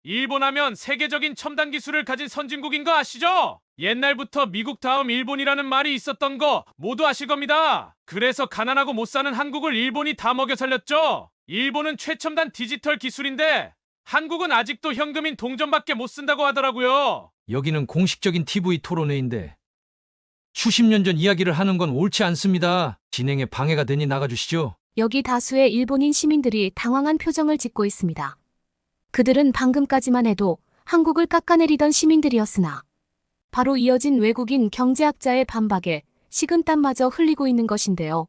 일본 하면 세계적인 첨단 기술을 가진 선진국인 거 아시죠? 옛날부터 미국 다음 일본이라는 말이 있었던 거 모두 아실 겁니다. 그래서 가난하고 못 사는 한국을 일본이 다 먹여 살렸죠. 일본은 최첨단 디지털 기술인데 한국은 아직도 현금인 동전밖에 못 쓴다고 하더라고요. 여기는 공식적인 TV 토론회인데 수십 년 전 이야기를 하는 건 옳지 않습니다. 진행에 방해가 되니 나가주시죠. 여기 다수의 일본인 시민들이 당황한 표정을 짓고 있습니다. 그들은 방금까지만 해도 한국을 깎아내리던 시민들이었으나 바로 이어진 외국인 경제학자의 반박에 식은땀마저 흘리고 있는 것인데요.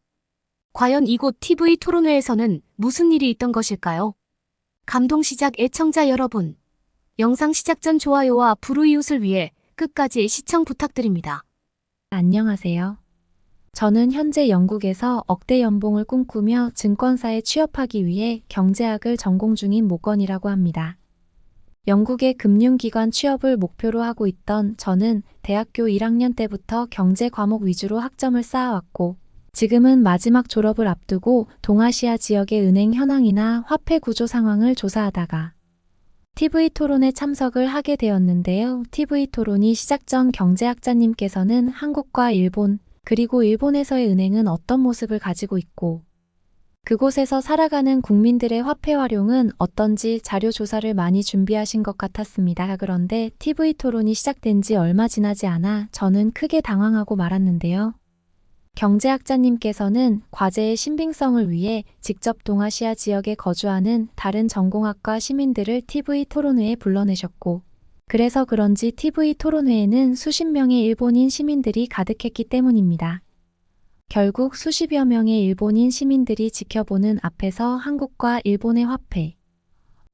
과연 이곳 TV 토론회에서는 무슨 일이 있던 것일까요? 감동시작 애청자 여러분, 영상 시작 전 좋아요와 불우이웃을 위해 끝까지 시청 부탁드립니다. 안녕하세요. 저는 현재 영국에서 억대 연봉을 꿈꾸며 증권사에 취업하기 위해 경제학을 전공 중인 모건이라고 합니다. 영국의 금융기관 취업을 목표로 하고 있던 저는 대학교 1학년 때부터 경제 과목 위주로 학점을 쌓아왔고, 지금은 마지막 졸업을 앞두고 동아시아 지역의 은행 현황이나 화폐 구조 상황을 조사하다가 TV 토론에 참석을 하게 되었는데요. TV 토론이 시작 전 경제학자님께서는 한국과 일본, 그리고 일본에서의 은행은 어떤 모습을 가지고 있고 그곳에서 살아가는 국민들의 화폐 활용은 어떤지 자료 조사를 많이 준비하신 것 같았습니다. 그런데 TV 토론이 시작된 지 얼마 지나지 않아 저는 크게 당황하고 말았는데요. 경제학자님께서는 과제의 신빙성을 위해 직접 동아시아 지역에 거주하는 다른 전공학과 시민들을 TV 토론회에 불러내셨고, 그래서 그런지 TV 토론회에는 수십 명의 일본인 시민들이 가득했기 때문입니다. 결국 수십여 명의 일본인 시민들이 지켜보는 앞에서 한국과 일본의 화폐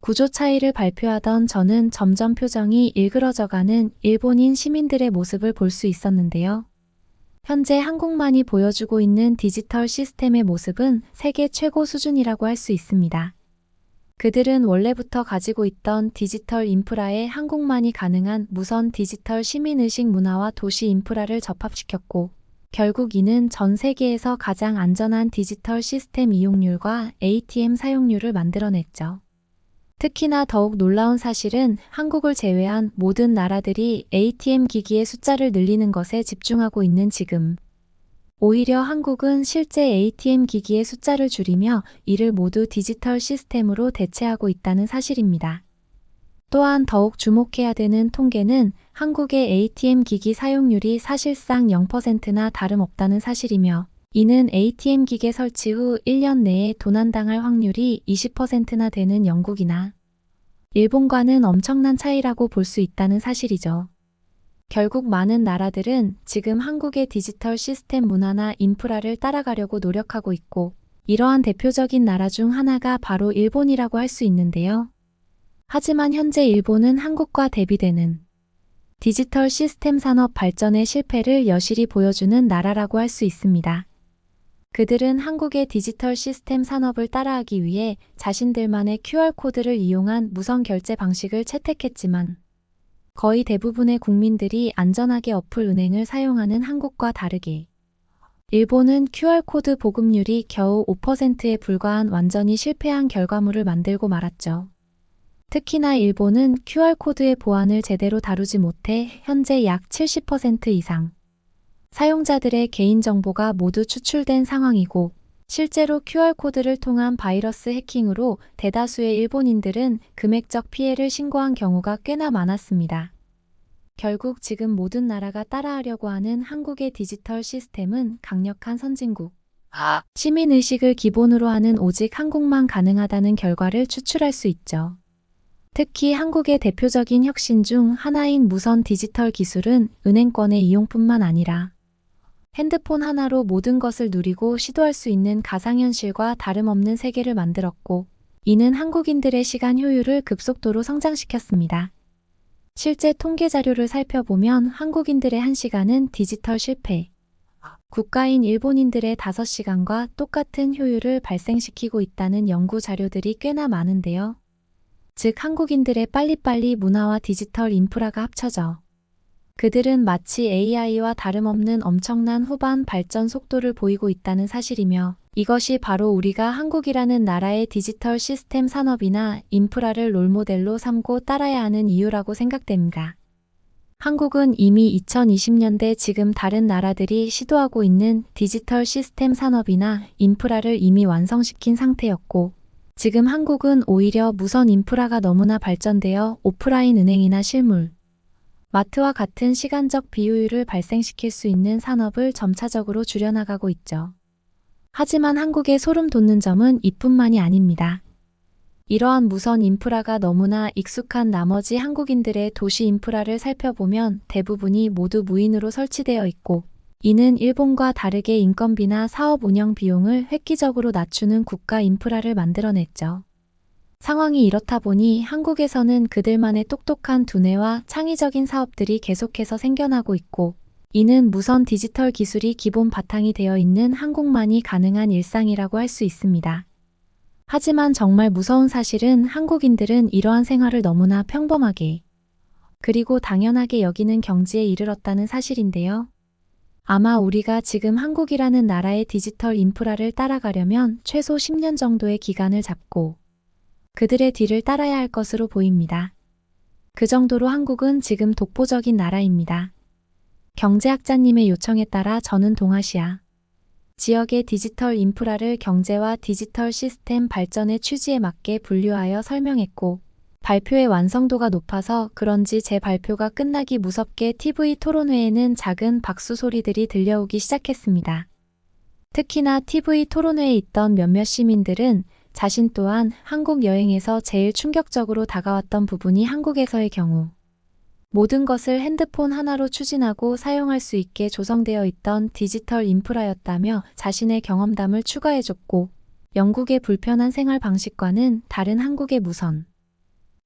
구조 차이를 발표하던 저는 점점 표정이 일그러져가는 일본인 시민들의 모습을 볼 수 있었는데요. 현재 한국만이 보여주고 있는 디지털 시스템의 모습은 세계 최고 수준이라고 할 수 있습니다. 그들은 원래부터 가지고 있던 디지털 인프라에 한국만이 가능한 무선 디지털 시민의식 문화와 도시 인프라를 접합시켰고, 결국 이는 전 세계에서 가장 안전한 디지털 시스템 이용률과 ATM 사용률을 만들어냈죠. 특히나 더욱 놀라운 사실은 한국을 제외한 모든 나라들이 ATM 기기의 숫자를 늘리는 것에 집중하고 있는 지금, 오히려 한국은 실제 ATM 기기의 숫자를 줄이며 이를 모두 디지털 시스템으로 대체하고 있다는 사실입니다. 또한 더욱 주목해야 되는 통계는 한국의 ATM 기기 사용률이 사실상 0%나 다름없다는 사실이며, 이는 ATM 기계 설치 후 1년 내에 도난당할 확률이 20%나 되는 영국이나 일본과는 엄청난 차이라고 볼 수 있다는 사실이죠. 결국 많은 나라들은 지금 한국의 디지털 시스템 문화나 인프라를 따라가려고 노력하고 있고, 이러한 대표적인 나라 중 하나가 바로 일본이라고 할 수 있는데요. 하지만 현재 일본은 한국과 대비되는 디지털 시스템 산업 발전의 실패를 여실히 보여주는 나라라고 할 수 있습니다. 그들은 한국의 디지털 시스템 산업을 따라하기 위해 자신들만의 QR코드를 이용한 무선 결제 방식을 채택했지만, 거의 대부분의 국민들이 안전하게 어플 은행을 사용하는 한국과 다르게 일본은 QR코드 보급률이 겨우 5%에 불과한 완전히 실패한 결과물을 만들고 말았죠. 특히나 일본은 QR코드의 보안을 제대로 다루지 못해 현재 약 70% 이상 사용자들의 개인정보가 모두 추출된 상황이고, 실제로 QR코드를 통한 바이러스 해킹으로 대다수의 일본인들은 금액적 피해를 신고한 경우가 꽤나 많았습니다. 결국 지금 모든 나라가 따라하려고 하는 한국의 디지털 시스템은 강력한 선진국, 시민의식을 기본으로 하는 오직 한국만 가능하다는 결과를 추출할 수 있죠. 특히 한국의 대표적인 혁신 중 하나인 무선 디지털 기술은 은행권의 이용뿐만 아니라 핸드폰 하나로 모든 것을 누리고 시도할 수 있는 가상현실과 다름없는 세계를 만들었고, 이는 한국인들의 시간 효율을 급속도로 성장시켰습니다. 실제 통계 자료를 살펴보면 한국인들의 1시간은 디지털 실패, 국가인 일본인들의 5시간과 똑같은 효율을 발생시키고 있다는 연구 자료들이 꽤나 많은데요. 즉 한국인들의 빨리빨리 문화와 디지털 인프라가 합쳐져 그들은 마치 AI와 다름없는 엄청난 후반 발전 속도를 보이고 있다는 사실이며, 이것이 바로 우리가 한국이라는 나라의 디지털 시스템 산업이나 인프라를 롤모델로 삼고 따라야 하는 이유라고 생각됩니다. 한국은 이미 2020년대 지금 다른 나라들이 시도하고 있는 디지털 시스템 산업이나 인프라를 이미 완성시킨 상태였고, 지금 한국은 오히려 무선 인프라가 너무나 발전되어 오프라인 은행이나 실물, 마트와 같은 시간적 비효율을 발생시킬 수 있는 산업을 점차적으로 줄여나가고 있죠. 하지만 한국의 소름 돋는 점은 이뿐만이 아닙니다. 이러한 무선 인프라가 너무나 익숙한 나머지 한국인들의 도시 인프라를 살펴보면 대부분이 모두 무인으로 설치되어 있고, 이는 일본과 다르게 인건비나 사업 운영 비용을 획기적으로 낮추는 국가 인프라를 만들어냈죠. 상황이 이렇다 보니 한국에서는 그들만의 똑똑한 두뇌와 창의적인 사업들이 계속해서 생겨나고 있고, 이는 무선 디지털 기술이 기본 바탕이 되어 있는 한국만이 가능한 일상이라고 할 수 있습니다. 하지만 정말 무서운 사실은 한국인들은 이러한 생활을 너무나 평범하게, 그리고 당연하게 여기는 경지에 이르렀다는 사실인데요. 아마 우리가 지금 한국이라는 나라의 디지털 인프라를 따라가려면 최소 10년 정도의 기간을 잡고 그들의 뒤를 따라야 할 것으로 보입니다. 그 정도로 한국은 지금 독보적인 나라입니다. 경제학자님의 요청에 따라 저는 동아시아 지역의 디지털 인프라를 경제와 디지털 시스템 발전의 취지에 맞게 분류하여 설명했고, 발표의 완성도가 높아서 그런지 제 발표가 끝나기 무섭게 TV 토론회에는 작은 박수 소리들이 들려오기 시작했습니다. 특히나 TV 토론회에 있던 몇몇 시민들은 자신 또한 한국 여행에서 제일 충격적으로 다가왔던 부분이 한국에서의 경우 모든 것을 핸드폰 하나로 추진하고 사용할 수 있게 조성되어 있던 디지털 인프라였다며 자신의 경험담을 추가해줬고, 영국의 불편한 생활 방식과는 다른 한국의 무선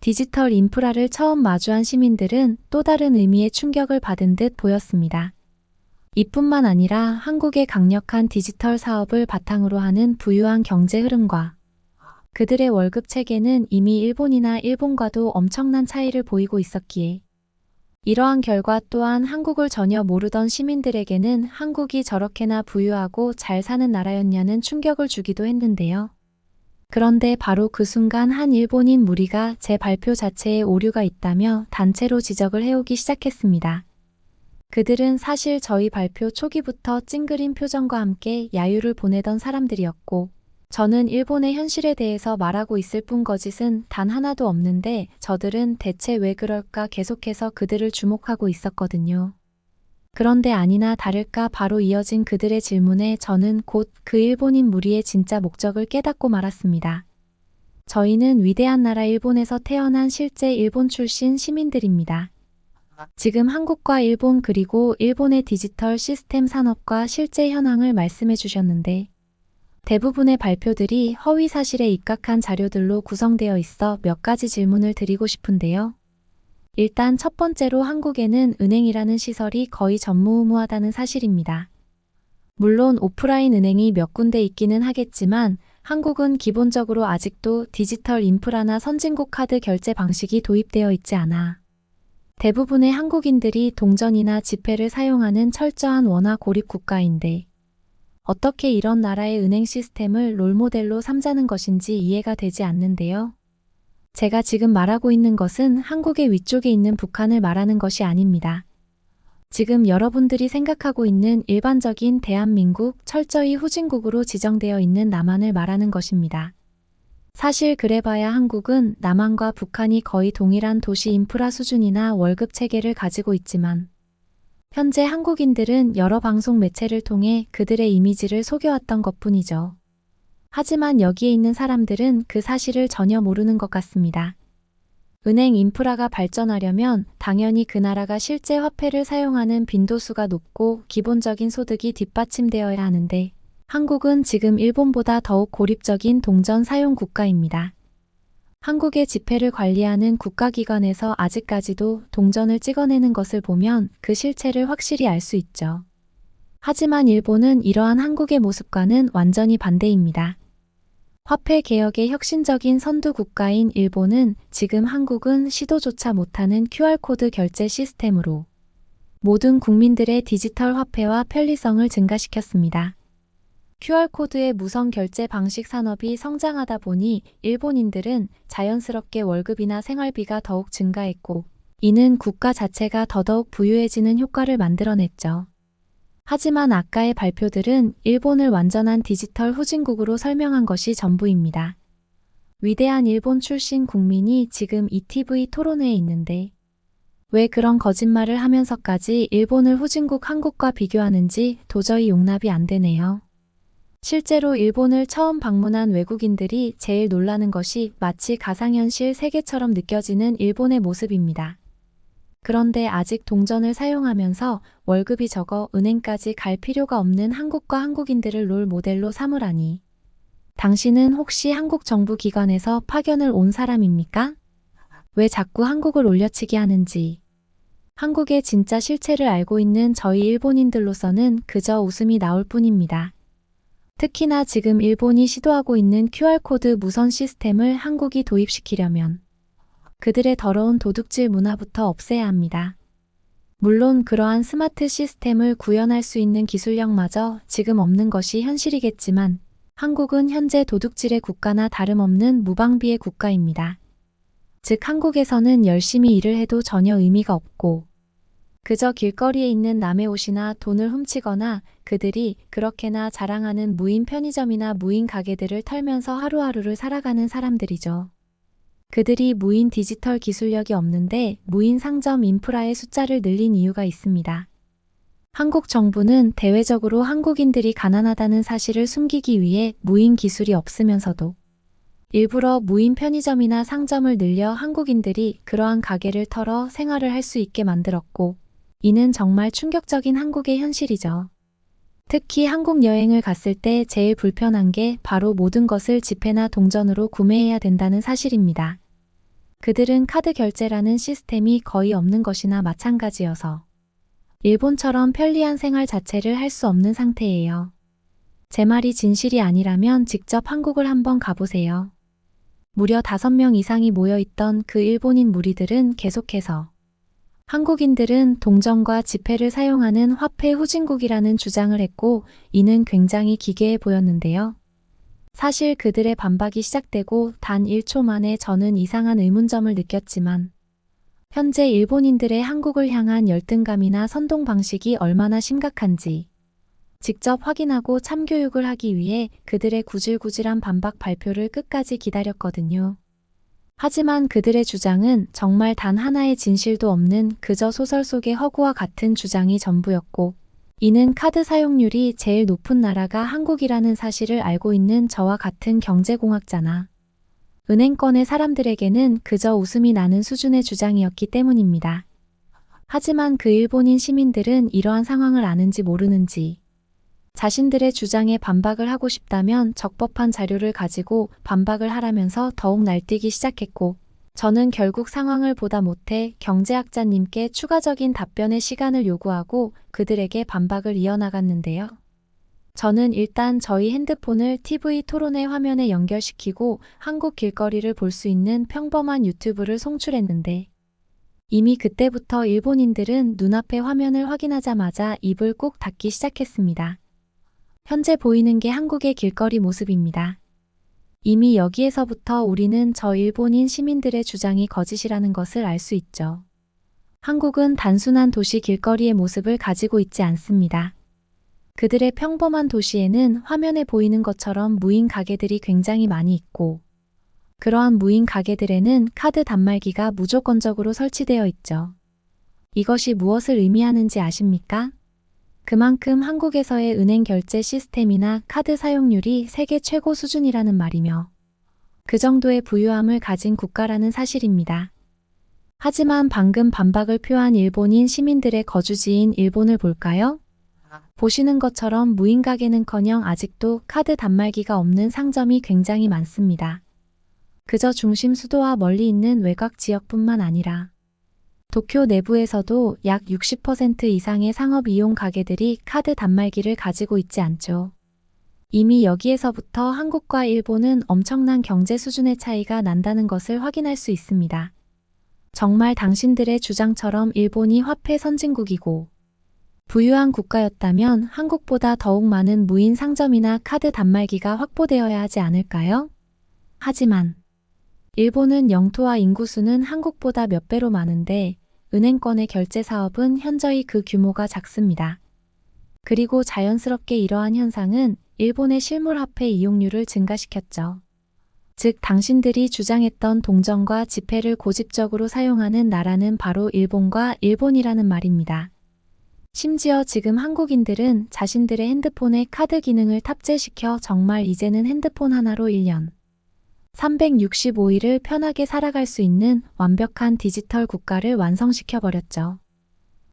디지털 인프라를 처음 마주한 시민들은 또 다른 의미의 충격을 받은 듯 보였습니다. 이뿐만 아니라 한국의 강력한 디지털 사업을 바탕으로 하는 부유한 경제 흐름과 그들의 월급 체계는 이미 일본이나 일본과도 엄청난 차이를 보이고 있었기에, 이러한 결과 또한 한국을 전혀 모르던 시민들에게는 한국이 저렇게나 부유하고 잘 사는 나라였냐는 충격을 주기도 했는데요. 그런데 바로 그 순간 한 일본인 무리가 제 발표 자체에 오류가 있다며 단체로 지적을 해오기 시작했습니다. 그들은 사실 저희 발표 초기부터 찡그린 표정과 함께 야유를 보내던 사람들이었고, 저는 일본의 현실에 대해서 말하고 있을 뿐 거짓은 단 하나도 없는데 저들은 대체 왜 그럴까 계속해서 그들을 주목하고 있었거든요. 그런데 아니나 다를까 바로 이어진 그들의 질문에 저는 곧 그 일본인 무리의 진짜 목적을 깨닫고 말았습니다. 저희는 위대한 나라 일본에서 태어난 실제 일본 출신 시민들입니다. 지금 한국과 일본 그리고 일본의 디지털 시스템 산업과 실제 현황을 말씀해 주셨는데, 대부분의 발표들이 허위 사실에 입각한 자료들로 구성되어 있어 몇 가지 질문을 드리고 싶은데요. 일단 첫 번째로 한국에는 은행이라는 시설이 거의 전무후무하다는 사실입니다. 물론 오프라인 은행이 몇 군데 있기는 하겠지만 한국은 기본적으로 아직도 디지털 인프라나 선진국 카드 결제 방식이 도입되어 있지 않아 대부분의 한국인들이 동전이나 지폐를 사용하는 철저한 원화 고립 국가인데, 어떻게 이런 나라의 은행 시스템을 롤모델로 삼자는 것인지 이해가 되지 않는데요. 제가 지금 말하고 있는 것은 한국의 위쪽에 있는 북한을 말하는 것이 아닙니다. 지금 여러분들이 생각하고 있는 일반적인 대한민국, 철저히 후진국으로 지정되어 있는 남한을 말하는 것입니다. 사실 그래봐야 한국은 남한과 북한이 거의 동일한 도시 인프라 수준이나 월급 체계를 가지고 있지만, 현재 한국인들은 여러 방송 매체를 통해 그들의 이미지를 속여왔던 것뿐이죠. 하지만 여기에 있는 사람들은 그 사실을 전혀 모르는 것 같습니다. 은행 인프라가 발전하려면 당연히 그 나라가 실제 화폐를 사용하는 빈도수가 높고 기본적인 소득이 뒷받침되어야 하는데, 한국은 지금 일본보다 더욱 고립적인 동전 사용 국가입니다. 한국의 지폐를 관리하는 국가기관에서 아직까지도 동전을 찍어내는 것을 보면 그 실체를 확실히 알 수 있죠. 하지만 일본은 이러한 한국의 모습과는 완전히 반대입니다. 화폐 개혁의 혁신적인 선두 국가인 일본은 지금 한국은 시도조차 못하는 QR코드 결제 시스템으로 모든 국민들의 디지털 화폐와 편리성을 증가시켰습니다. QR코드의 무선 결제 방식 산업이 성장하다 보니 일본인들은 자연스럽게 월급이나 생활비가 더욱 증가했고, 이는 국가 자체가 더더욱 부유해지는 효과를 만들어냈죠. 하지만 아까의 발표들은 일본을 완전한 디지털 후진국으로 설명한 것이 전부입니다. 위대한 일본 출신 국민이 지금 이 TV 토론회에 있는데 왜 그런 거짓말을 하면서까지 일본을 후진국 한국과 비교하는지 도저히 용납이 안 되네요. 실제로 일본을 처음 방문한 외국인들이 제일 놀라는 것이 마치 가상현실 세계처럼 느껴지는 일본의 모습입니다. 그런데 아직 동전을 사용하면서 월급이 적어 은행까지 갈 필요가 없는 한국과 한국인들을 롤 모델로 삼으라니. 당신은 혹시 한국 정부 기관에서 파견을 온 사람입니까? 왜 자꾸 한국을 올려치기 하는지. 한국의 진짜 실체를 알고 있는 저희 일본인들로서는 그저 웃음이 나올 뿐입니다. 특히나 지금 일본이 시도하고 있는 QR코드 무선 시스템을 한국이 도입시키려면 그들의 더러운 도둑질 문화부터 없애야 합니다. 물론 그러한 스마트 시스템을 구현할 수 있는 기술력마저 지금 없는 것이 현실이겠지만 한국은 현재 도둑질의 국가나 다름없는 무방비의 국가입니다. 즉 한국에서는 열심히 일을 해도 전혀 의미가 없고 그저 길거리에 있는 남의 옷이나 돈을 훔치거나 그들이 그렇게나 자랑하는 무인 편의점이나 무인 가게들을 털면서 하루하루를 살아가는 사람들이죠. 그들이 무인 디지털 기술력이 없는데 무인 상점 인프라의 숫자를 늘린 이유가 있습니다. 한국 정부는 대외적으로 한국인들이 가난하다는 사실을 숨기기 위해 무인 기술이 없으면서도 일부러 무인 편의점이나 상점을 늘려 한국인들이 그러한 가게를 털어 생활을 할 수 있게 만들었고 이는 정말 충격적인 한국의 현실이죠. 특히 한국 여행을 갔을 때 제일 불편한 게 바로 모든 것을 지폐나 동전으로 구매해야 된다는 사실입니다. 그들은 카드 결제라는 시스템이 거의 없는 것이나 마찬가지여서 일본처럼 편리한 생활 자체를 할 수 없는 상태예요. 제 말이 진실이 아니라면 직접 한국을 한번 가보세요. 무려 5명 이상이 모여있던 그 일본인 무리들은 계속해서 한국인들은 동전과 지폐를 사용하는 화폐 후진국이라는 주장을 했고 이는 굉장히 기괴해 보였는데요. 사실 그들의 반박이 시작되고 단 1초 만에 저는 이상한 의문점을 느꼈지만 현재 일본인들의 한국을 향한 열등감이나 선동 방식이 얼마나 심각한지 직접 확인하고 참교육을 하기 위해 그들의 구질구질한 반박 발표를 끝까지 기다렸거든요. 하지만 그들의 주장은 정말 단 하나의 진실도 없는 그저 소설 속의 허구와 같은 주장이 전부였고 이는 카드 사용률이 제일 높은 나라가 한국이라는 사실을 알고 있는 저와 같은 경제공학자나 은행권의 사람들에게는 그저 웃음이 나는 수준의 주장이었기 때문입니다. 하지만 그 일본인 시민들은 이러한 상황을 아는지 모르는지 자신들의 주장에 반박을 하고 싶다면 적법한 자료를 가지고 반박을 하라면서 더욱 날뛰기 시작했고 저는 결국 상황을 보다 못해 경제학자님께 추가적인 답변의 시간을 요구하고 그들에게 반박을 이어나갔는데요. 저는 일단 저희 핸드폰을 TV 토론회 화면에 연결시키고 한국 길거리를 볼 수 있는 평범한 유튜브를 송출했는데 이미 그때부터 일본인들은 눈앞의 화면을 확인하자마자 입을 꼭 닫기 시작했습니다. 현재 보이는 게 한국의 길거리 모습입니다. 이미 여기에서부터 우리는 저 일본인 시민들의 주장이 거짓이라는 것을 알 수 있죠. 한국은 단순한 도시 길거리의 모습을 가지고 있지 않습니다. 그들의 평범한 도시에는 화면에 보이는 것처럼 무인 가게들이 굉장히 많이 있고 그러한 무인 가게들에는 카드 단말기가 무조건적으로 설치되어 있죠. 이것이 무엇을 의미하는지 아십니까? 그만큼 한국에서의 은행 결제 시스템이나 카드 사용률이 세계 최고 수준이라는 말이며 그 정도의 부유함을 가진 국가라는 사실입니다. 하지만 방금 반박을 표한 일본인 시민들의 거주지인 일본을 볼까요? 보시는 것처럼 무인 가게는커녕 아직도 카드 단말기가 없는 상점이 굉장히 많습니다. 그저 중심 수도와 멀리 있는 외곽 지역뿐만 아니라 도쿄 내부에서도 약 60% 이상의 상업 이용 가게들이 카드 단말기를 가지고 있지 않죠. 이미 여기에서부터 한국과 일본은 엄청난 경제 수준의 차이가 난다는 것을 확인할 수 있습니다. 정말 당신들의 주장처럼 일본이 화폐 선진국이고 부유한 국가였다면 한국보다 더욱 많은 무인 상점이나 카드 단말기가 확보되어야 하지 않을까요? 하지만 일본은 영토와 인구수는 한국보다 몇 배로 많은데 은행권의 결제 사업은 현저히 그 규모가 작습니다. 그리고 자연스럽게 이러한 현상은 일본의 실물화폐 이용률을 증가시켰죠. 즉 당신들이 주장했던 동전과 지폐를 고집적으로 사용하는 나라는 바로 일본과 일본이라는 말입니다. 심지어 지금 한국인들은 자신들의 핸드폰에 카드 기능을 탑재시켜 정말 이제는 핸드폰 하나로 1년 365일을 편하게 살아갈 수 있는 완벽한 디지털 국가를 완성시켜버렸죠.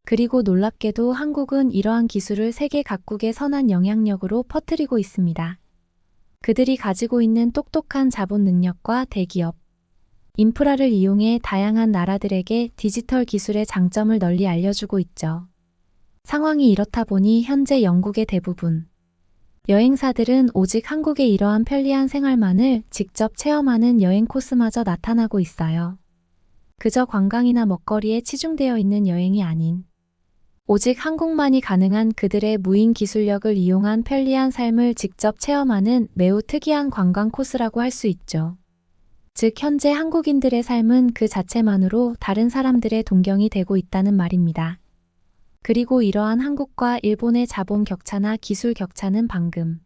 그리고 놀랍게도 한국은 이러한 기술을 세계 각국에 선한 영향력으로 퍼뜨리고 있습니다. 그들이 가지고 있는 똑똑한 자본 능력과 대기업, 인프라를 이용해 다양한 나라들에게 디지털 기술의 장점을 널리 알려주고 있죠. 상황이 이렇다 보니 현재 영국의 대부분 여행사들은 오직 한국의 이러한 편리한 생활만을 직접 체험하는 여행 코스마저 나타나고 있어요. 그저 관광이나 먹거리에 치중되어 있는 여행이 아닌 오직 한국만이 가능한 그들의 무인 기술력을 이용한 편리한 삶을 직접 체험하는 매우 특이한 관광 코스라고 할 수 있죠. 즉 현재 한국인들의 삶은 그 자체만으로 다른 사람들의 동경이 되고 있다는 말입니다. 그리고 이러한 한국과 일본의 자본 격차나 기술 격차는 방금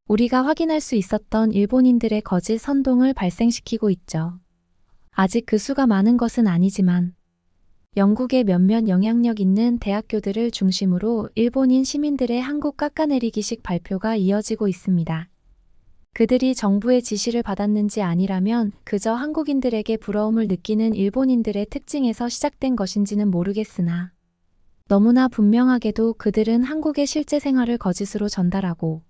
우리가 확인할 수 있었던 일본인들의 거짓 선동을 발생시키고 있죠. 아직 그 수가 많은 것은 아니지만 영국의 몇몇 영향력 있는 대학교들을 중심으로 일본인 시민들의 한국 깎아내리기식 발표가 이어지고 있습니다. 그들이 정부의 지시를 받았는지 아니라면 그저 한국인들에게 부러움을 느끼는 일본인들의 특징에서 시작된 것인지는 모르겠으나 너무나 분명하게도 그들은 한국의 실제 생활을 거짓으로 전달하고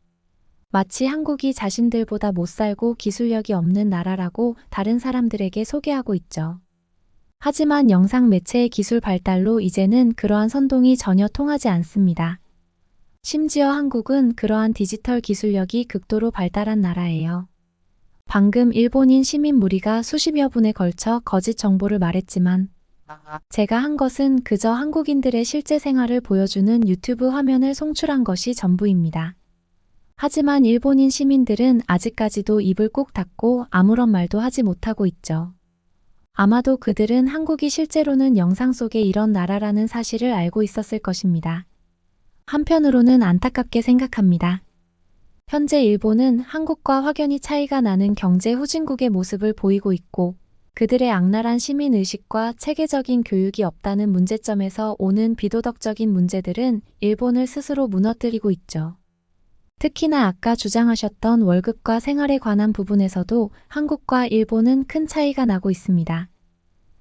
마치 한국이 자신들보다 못 살고 기술력이 없는 나라라고 다른 사람들에게 소개하고 있죠. 하지만 영상 매체의 기술 발달로 이제는 그러한 선동이 전혀 통하지 않습니다. 심지어 한국은 그러한 디지털 기술력이 극도로 발달한 나라예요. 방금 일본인 시민 무리가 수십여 분에 걸쳐 거짓 정보를 말했지만 제가 한 것은 그저 한국인들의 실제 생활을 보여주는 유튜브 화면을 송출한 것이 전부입니다. 하지만 일본인 시민들은 아직까지도 입을 꼭 닫고 아무런 말도 하지 못하고 있죠. 아마도 그들은 한국이 실제로는 영상 속에 이런 나라라는 사실을 알고 있었을 것입니다. 한편으로는 안타깝게 생각합니다. 현재 일본은 한국과 확연히 차이가 나는 경제 후진국의 모습을 보이고 있고 그들의 악랄한 시민의식과 체계적인 교육이 없다는 문제점에서 오는 비도덕적인 문제들은 일본을 스스로 무너뜨리고 있죠. 특히나 아까 주장하셨던 월급과 생활에 관한 부분에서도 한국과 일본은 큰 차이가 나고 있습니다.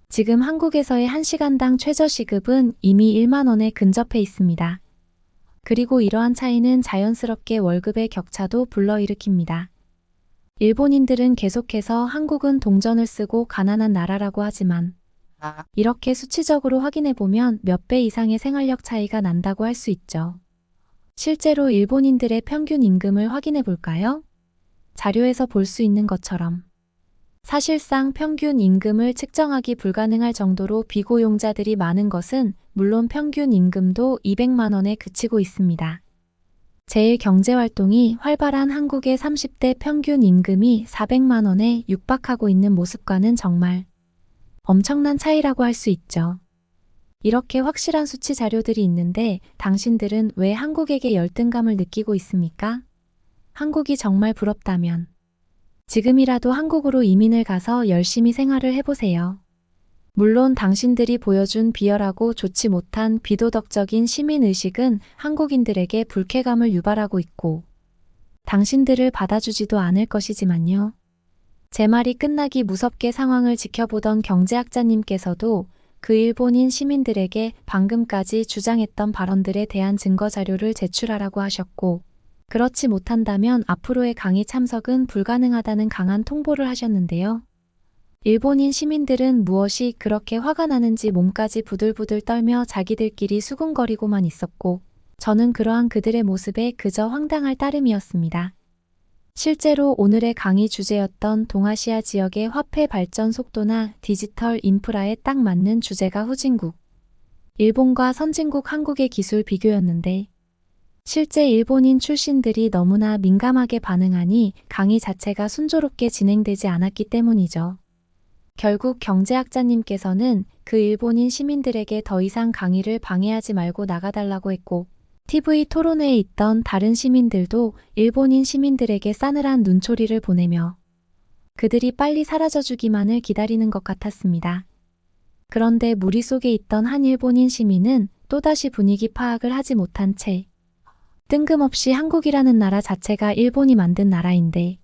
지금 한국에서의 1시간당 최저시급은 이미 1만 원에 근접해 있습니다. 그리고 이러한 차이는 자연스럽게 월급의 격차도 불러일으킵니다. 일본인들은 계속해서 한국은 동전을 쓰고 가난한 나라라고 하지만 이렇게 수치적으로 확인해보면 몇 배 이상의 생활력 차이가 난다고 할 수 있죠. 실제로 일본인들의 평균 임금을 확인해 볼까요? 자료에서 볼 수 있는 것처럼 사실상 평균 임금을 측정하기 불가능할 정도로 비고용자들이 많은 것은 물론 평균 임금도 200만 원에 그치고 있습니다. 제일 경제활동이 활발한 한국의 30대 평균 임금이 400만 원에 육박하고 있는 모습과는 정말 엄청난 차이라고 할 수 있죠. 이렇게 확실한 수치 자료들이 있는데 당신들은 왜 한국에게 열등감을 느끼고 있습니까? 한국이 정말 부럽다면 지금이라도 한국으로 이민을 가서 열심히 생활을 해보세요. 물론 당신들이 보여준 비열하고 좋지 못한 비도덕적인 시민의식은 한국인들에게 불쾌감을 유발하고 있고 당신들을 받아주지도 않을 것이지만요. 제 말이 끝나기 무섭게 상황을 지켜보던 경제학자님께서도 그 일본인 시민들에게 방금까지 주장했던 발언들에 대한 증거 자료를 제출하라고 하셨고 그렇지 못한다면 앞으로의 강의 참석은 불가능하다는 강한 통보를 하셨는데요. 일본인 시민들은 무엇이 그렇게 화가 나는지 몸까지 부들부들 떨며 자기들끼리 수군거리고만 있었고 저는 그러한 그들의 모습에 그저 황당할 따름이었습니다. 실제로 오늘의 강의 주제였던 동아시아 지역의 화폐 발전 속도나 디지털 인프라에 딱 맞는 주제가 후진국, 일본과 선진국 한국의 기술 비교였는데 실제 일본인 출신들이 너무나 민감하게 반응하니 강의 자체가 순조롭게 진행되지 않았기 때문이죠. 결국 경제학자님께서는 그 일본인 시민들에게 더 이상 강의를 방해하지 말고 나가달라고 했고 TV 토론회에 있던 다른 시민들도 일본인 시민들에게 싸늘한 눈초리를 보내며 그들이 빨리 사라져주기만을 기다리는 것 같았습니다. 그런데 무리 속에 있던 한 일본인 시민은 또다시 분위기 파악을 하지 못한 채 뜬금없이 한국이라는 나라 자체가 일본이 만든 나라인데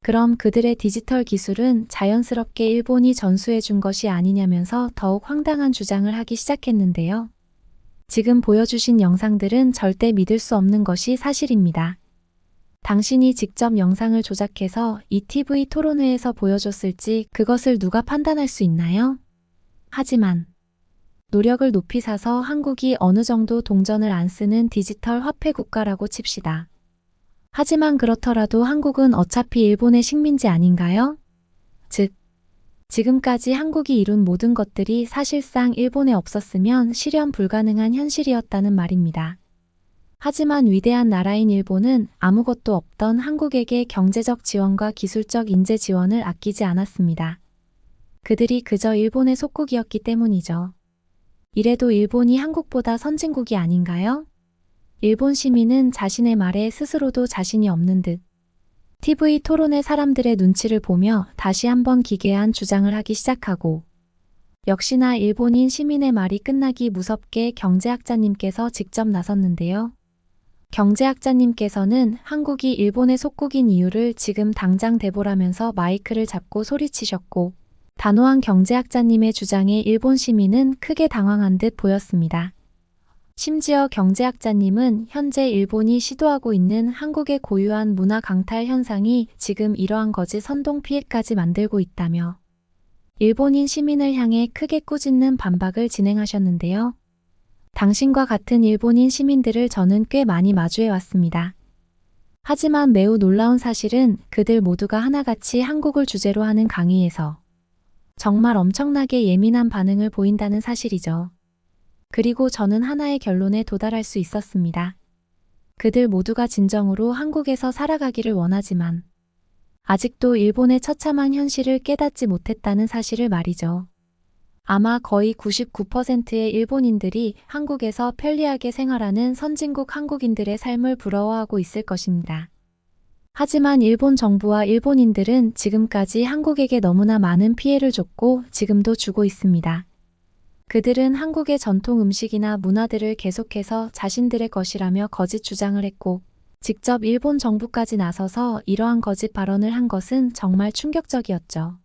그럼 그들의 디지털 기술은 자연스럽게 일본이 전수해 준 것이 아니냐면서 더욱 황당한 주장을 하기 시작했는데요. 지금 보여주신 영상들은 절대 믿을 수 없는 것이 사실입니다. 당신이 직접 영상을 조작해서 이 TV 토론회에서 보여줬을지 그것을 누가 판단할 수 있나요? 하지만 노력을 높이 사서 한국이 어느 정도 동전을 안 쓰는 디지털 화폐 국가라고 칩시다. 하지만 그렇더라도 한국은 어차피 일본의 식민지 아닌가요? 즉, 지금까지 한국이 이룬 모든 것들이 사실상 일본에 없었으면 실현 불가능한 현실이었다는 말입니다. 하지만 위대한 나라인 일본은 아무것도 없던 한국에게 경제적 지원과 기술적 인재 지원을 아끼지 않았습니다. 그들이 그저 일본의 속국이었기 때문이죠. 이래도 일본이 한국보다 선진국이 아닌가요? 일본 시민은 자신의 말에 스스로도 자신이 없는 듯 TV 토론회 사람들의 눈치를 보며 다시 한번 기괴한 주장을 하기 시작하고 역시나 일본인 시민의 말이 끝나기 무섭게 경제학자님께서 직접 나섰는데요. 경제학자님께서는 한국이 일본의 속국인 이유를 지금 당장 대보라면서 마이크를 잡고 소리치셨고 단호한 경제학자님의 주장에 일본 시민은 크게 당황한 듯 보였습니다. 심지어 경제학자님은 현재 일본이 시도하고 있는 한국의 고유한 문화 강탈 현상이 지금 이러한 거짓 선동 피해까지 만들고 있다며 일본인 시민을 향해 크게 꾸짖는 반박을 진행하셨는데요. 당신과 같은 일본인 시민들을 저는 꽤 많이 마주해 왔습니다. 하지만 매우 놀라운 사실은 그들 모두가 하나같이 한국을 주제로 하는 강의에서 정말 엄청나게 예민한 반응을 보인다는 사실이죠. 그리고 저는 하나의 결론에 도달할 수 있었습니다. 그들 모두가 진정으로 한국에서 살아가기를 원하지만 아직도 일본의 처참한 현실을 깨닫지 못했다는 사실을 말이죠. 아마 거의 99%의 일본인들이 한국에서 편리하게 생활하는 선진국 한국인들의 삶을 부러워하고 있을 것입니다. 하지만 일본 정부와 일본인들은 지금까지 한국에게 너무나 많은 피해를 줬고 지금도 주고 있습니다. 그들은 한국의 전통 음식이나 문화들을 계속해서 자신들의 것이라며 거짓 주장을 했고 직접 일본 정부까지 나서서 이러한 거짓 발언을 한 것은 정말 충격적이었죠.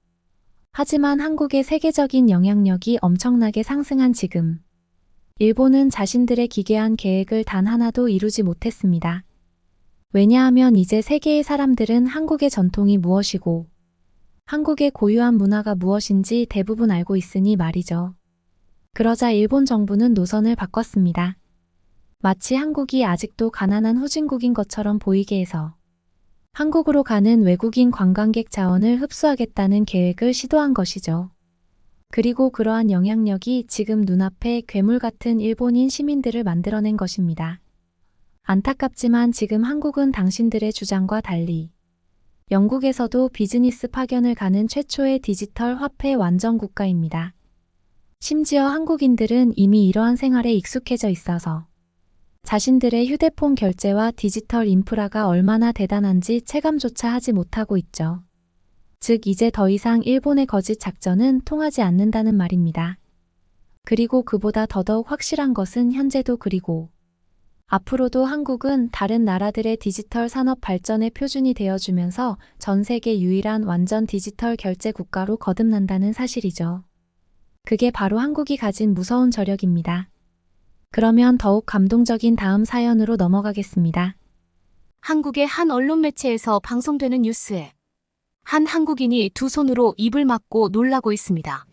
하지만 한국의 세계적인 영향력이 엄청나게 상승한 지금 일본은 자신들의 기괴한 계획을 단 하나도 이루지 못했습니다. 왜냐하면 이제 세계의 사람들은 한국의 전통이 무엇이고 한국의 고유한 문화가 무엇인지 대부분 알고 있으니 말이죠. 그러자 일본 정부는 노선을 바꿨습니다. 마치 한국이 아직도 가난한 후진국인 것처럼 보이게 해서 한국으로 가는 외국인 관광객 자원을 흡수하겠다는 계획을 시도한 것이죠. 그리고 그러한 영향력이 지금 눈앞에 괴물 같은 일본인 시민들을 만들어낸 것입니다. 안타깝지만 지금 한국은 당신들의 주장과 달리 영국에서도 비즈니스 파견을 가는 최초의 디지털 화폐 완전 국가입니다. 심지어 한국인들은 이미 이러한 생활에 익숙해져 있어서 자신들의 휴대폰 결제와 디지털 인프라가 얼마나 대단한지 체감조차 하지 못하고 있죠. 즉 이제 더 이상 일본의 거짓 작전은 통하지 않는다는 말입니다. 그리고 그보다 더더욱 확실한 것은 현재도 그리고 앞으로도 한국은 다른 나라들의 디지털 산업 발전의 표준이 되어주면서 전 세계 유일한 완전 디지털 결제 국가로 거듭난다는 사실이죠. 그게 바로 한국이 가진 무서운 저력입니다. 그러면 더욱 감동적인 다음 사연으로 넘어가겠습니다. 한국의 한 언론 매체에서 방송되는 뉴스에 한 한국인이 두 손으로 입을 막고 놀라고 있습니다.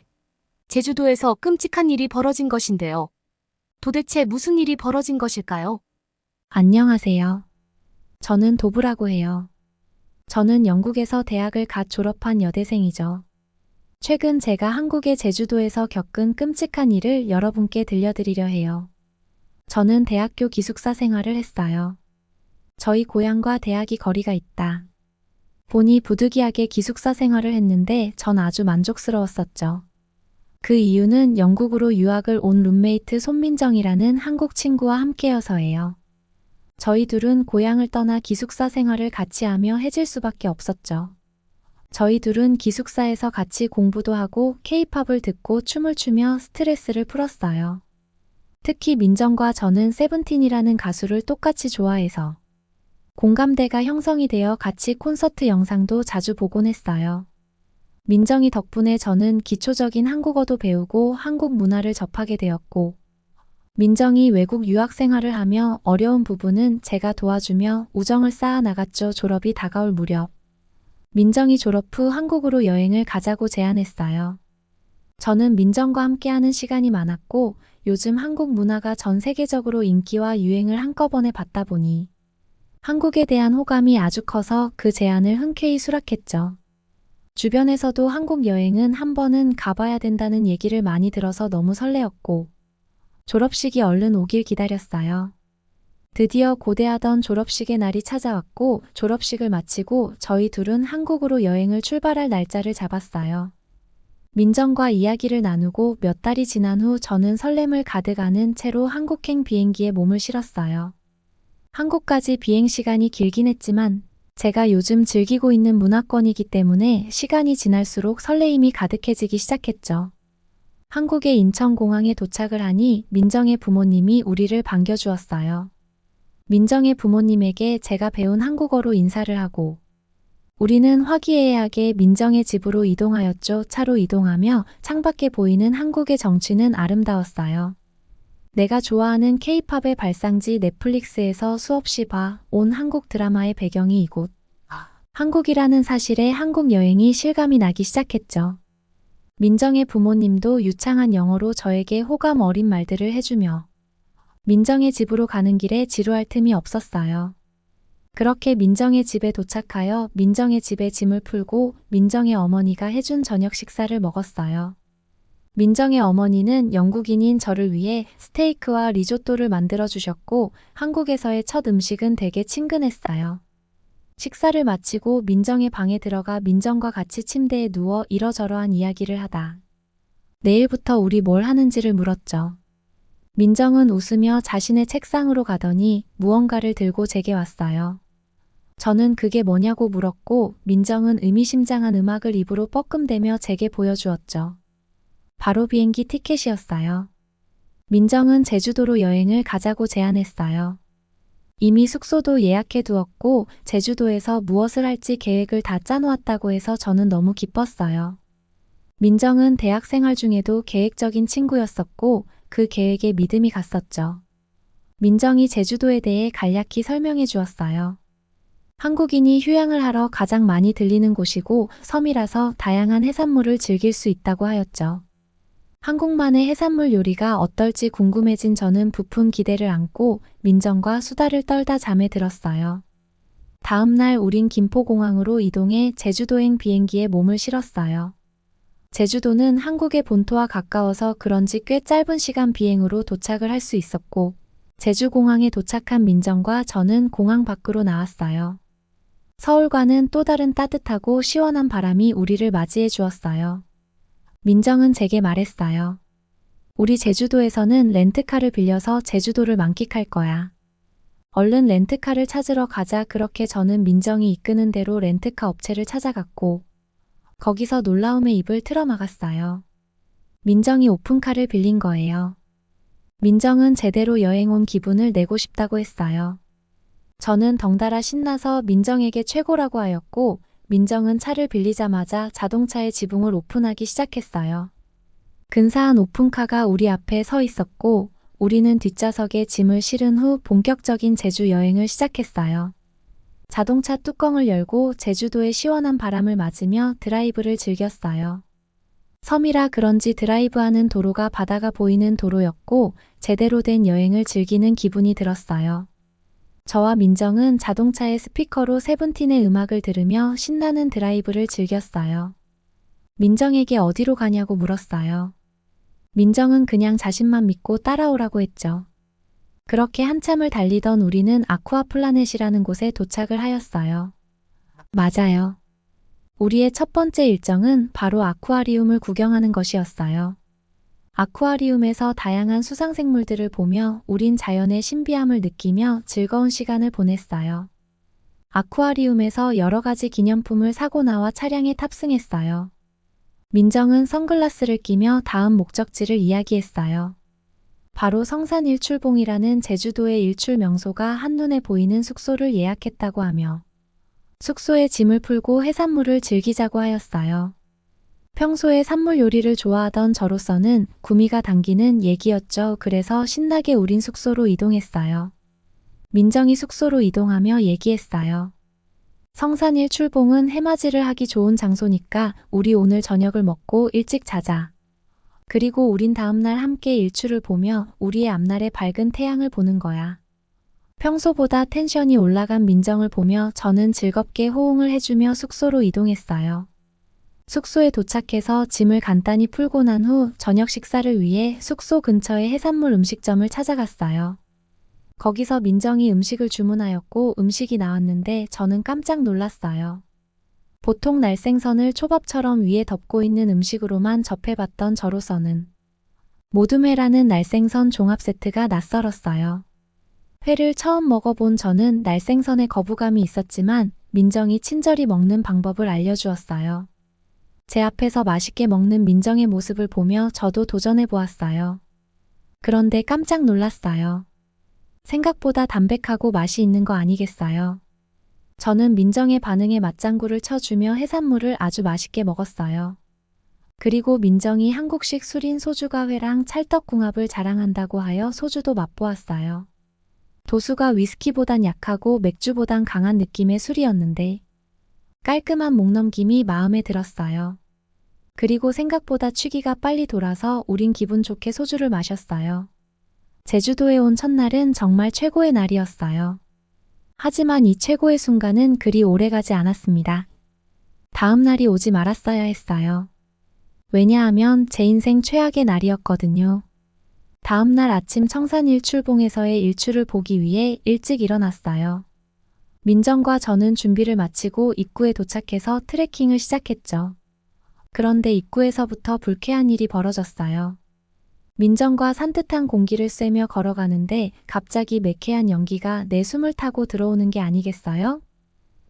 제주도에서 끔찍한 일이 벌어진 것인데요. 도대체 무슨 일이 벌어진 것일까요? 안녕하세요. 저는 도부라고 해요. 저는 영국에서 대학을 갓 졸업한 여대생이죠. 최근 제가 한국의 제주도에서 겪은 끔찍한 일을 여러분께 들려드리려 해요. 저는 대학교 기숙사 생활을 했어요. 저희 고향과 대학이 거리가 있다 보니 부득이하게 기숙사 생활을 했는데 전 아주 만족스러웠었죠. 그 이유는 영국으로 유학을 온 룸메이트 손민정이라는 한국 친구와 함께여서예요. 저희 둘은 고향을 떠나 기숙사 생활을 같이 하며 해질 수밖에 없었죠. 저희 둘은 기숙사에서 같이 공부도 하고 케이팝을 듣고 춤을 추며 스트레스를 풀었어요. 특히 민정과 저는 세븐틴이라는 가수를 똑같이 좋아해서 공감대가 형성이 되어 같이 콘서트 영상도 자주 보곤 했어요. 민정이 덕분에 저는 기초적인 한국어도 배우고 한국 문화를 접하게 되었고, 민정이 외국 유학 생활을 하며 어려운 부분은 제가 도와주며 우정을 쌓아 나갔죠. 졸업이 다가올 무렵, 민정이 졸업 후 한국으로 여행을 가자고 제안했어요. 저는 민정과 함께하는 시간이 많았고, 요즘 한국 문화가 전 세계적으로 인기와 유행을 한꺼번에 받다 보니 한국에 대한 호감이 아주 커서 그 제안을 흔쾌히 수락했죠. 주변에서도 한국 여행은 한 번은 가봐야 된다는 얘기를 많이 들어서 너무 설레었고, 졸업식이 얼른 오길 기다렸어요. 드디어 고대하던 졸업식의 날이 찾아왔고, 졸업식을 마치고 저희 둘은 한국으로 여행을 출발할 날짜를 잡았어요. 민정과 이야기를 나누고 몇 달이 지난 후 저는 설렘을 가득 안은 채로 한국행 비행기에 몸을 실었어요. 한국까지 비행 시간이 길긴 했지만 제가 요즘 즐기고 있는 문화권이기 때문에 시간이 지날수록 설레임이 가득해지기 시작했죠. 한국의 인천공항에 도착을 하니 민정의 부모님이 우리를 반겨주었어요. 민정의 부모님에게 제가 배운 한국어로 인사를 하고 우리는 화기애애하게 민정의 집으로 이동하였죠. 차로 이동하며 창밖에 보이는 한국의 정취는 아름다웠어요. 내가 좋아하는 케이팝의 발상지 넷플릭스에서 수없이 봐 온 한국 드라마의 배경이 이곳. 한국이라는 사실에 한국 여행이 실감이 나기 시작했죠. 민정의 부모님도 유창한 영어로 저에게 호감 어린 말들을 해주며 민정의 집으로 가는 길에 지루할 틈이 없었어요. 그렇게 민정의 집에 도착하여 민정의 집에 짐을 풀고 민정의 어머니가 해준 저녁 식사를 먹었어요. 민정의 어머니는 영국인인 저를 위해 스테이크와 리조또를 만들어 주셨고 한국에서의 첫 음식은 되게 친근했어요. 식사를 마치고 민정의 방에 들어가 민정과 같이 침대에 누워 이러저러한 이야기를 하다 내일부터 우리 뭘 하는지를 물었죠. 민정은 웃으며 자신의 책상으로 가더니 무언가를 들고 제게 왔어요. 저는 그게 뭐냐고 물었고 민정은 의미심장한 음악을 입으로 뻐끔대며 제게 보여주었죠. 바로 비행기 티켓이었어요. 민정은 제주도로 여행을 가자고 제안했어요. 이미 숙소도 예약해 두었고 제주도에서 무엇을 할지 계획을 다 짜놓았다고 해서 저는 너무 기뻤어요. 민정은 대학 생활 중에도 계획적인 친구였었고 그 계획에 믿음이 갔었죠. 민정이 제주도에 대해 간략히 설명해 주었어요. 한국인이 휴양을 하러 가장 많이 들리는 곳이고 섬이라서 다양한 해산물을 즐길 수 있다고 하였죠. 한국만의 해산물 요리가 어떨지 궁금해진 저는 부푼 기대를 안고 민정과 수다를 떨다 잠에 들었어요. 다음 날 우린 김포공항으로 이동해 제주도행 비행기에 몸을 실었어요. 제주도는 한국의 본토와 가까워서 그런지 꽤 짧은 시간 비행으로 도착을 할 수 있었고 제주공항에 도착한 민정과 저는 공항 밖으로 나왔어요. 서울과는 또 다른 따뜻하고 시원한 바람이 우리를 맞이해 주었어요. 민정은 제게 말했어요. 우리 제주도에서는 렌트카를 빌려서 제주도를 만끽할 거야. 얼른 렌트카를 찾으러 가자. 그렇게 저는 민정이 이끄는 대로 렌트카 업체를 찾아갔고 거기서 놀라움에 입을 틀어막았어요. 민정이 오픈카를 빌린 거예요. 민정은 제대로 여행 온 기분을 내고 싶다고 했어요. 저는 덩달아 신나서 민정에게 최고라고 하였고 민정은 차를 빌리자마자 자동차의 지붕을 오픈하기 시작했어요. 근사한 오픈카가 우리 앞에 서 있었고 우리는 뒷좌석에 짐을 실은 후 본격적인 제주 여행을 시작했어요. 자동차 뚜껑을 열고 제주도의 시원한 바람을 맞으며 드라이브를 즐겼어요. 섬이라 그런지 드라이브하는 도로가 바다가 보이는 도로였고 제대로 된 여행을 즐기는 기분이 들었어요. 저와 민정은 자동차의 스피커로 세븐틴의 음악을 들으며 신나는 드라이브를 즐겼어요. 민정에게 어디로 가냐고 물었어요. 민정은 그냥 자신만 믿고 따라오라고 했죠. 그렇게 한참을 달리던 우리는 아쿠아 플라넷이라는 곳에 도착을 하였어요. 맞아요. 우리의 첫 번째 일정은 바로 아쿠아리움을 구경하는 것이었어요. 아쿠아리움에서 다양한 수상생물들을 보며 우린 자연의 신비함을 느끼며 즐거운 시간을 보냈어요. 아쿠아리움에서 여러 가지 기념품을 사고 나와 차량에 탑승했어요. 민정은 선글라스를 끼며 다음 목적지를 이야기했어요. 바로 성산 일출봉이라는 제주도의 일출 명소가 한눈에 보이는 숙소를 예약했다고 하며 숙소에 짐을 풀고 해산물을 즐기자고 하였어요. 평소에 산물 요리를 좋아하던 저로서는 구미가 당기는 얘기였죠. 그래서 신나게 우린 숙소로 이동했어요. 민정이 숙소로 이동하며 얘기했어요. 성산 일출봉은 해맞이를 하기 좋은 장소니까 우리 오늘 저녁을 먹고 일찍 자자. 그리고 우린 다음날 함께 일출을 보며 우리의 앞날의 밝은 태양을 보는 거야. 평소보다 텐션이 올라간 민정을 보며 저는 즐겁게 호응을 해주며 숙소로 이동했어요. 숙소에 도착해서 짐을 간단히 풀고 난 후 저녁 식사를 위해 숙소 근처의 해산물 음식점을 찾아갔어요. 거기서 민정이 음식을 주문하였고 음식이 나왔는데 저는 깜짝 놀랐어요. 보통 날생선을 초밥처럼 위에 덮고 있는 음식으로만 접해봤던 저로서는 모둠회라는 날생선 종합 세트가 낯설었어요. 회를 처음 먹어본 저는 날생선에 거부감이 있었지만 민정이 친절히 먹는 방법을 알려주었어요. 제 앞에서 맛있게 먹는 민정의 모습을 보며 저도 도전해보았어요. 그런데 깜짝 놀랐어요. 생각보다 담백하고 맛이 있는 거 아니겠어요? 저는 민정의 반응에 맞장구를 쳐주며 해산물을 아주 맛있게 먹었어요. 그리고 민정이 한국식 술인 소주가 회랑 찰떡궁합을 자랑한다고 하여 소주도 맛보았어요. 도수가 위스키보단 약하고 맥주보단 강한 느낌의 술이었는데 깔끔한 목넘김이 마음에 들었어요. 그리고 생각보다 취기가 빨리 돌아서 우린 기분 좋게 소주를 마셨어요. 제주도에 온 첫날은 정말 최고의 날이었어요. 하지만 이 최고의 순간은 그리 오래가지 않았습니다. 다음 날이 오지 말았어야 했어요. 왜냐하면 제 인생 최악의 날이었거든요. 다음 날 아침 청산 일출봉에서의 일출을 보기 위해 일찍 일어났어요. 민정과 저는 준비를 마치고 입구에 도착해서 트레킹을 시작했죠. 그런데 입구에서부터 불쾌한 일이 벌어졌어요. 민정과 산뜻한 공기를 쐬며 걸어가는데 갑자기 매캐한 연기가 내 숨을 타고 들어오는 게 아니겠어요?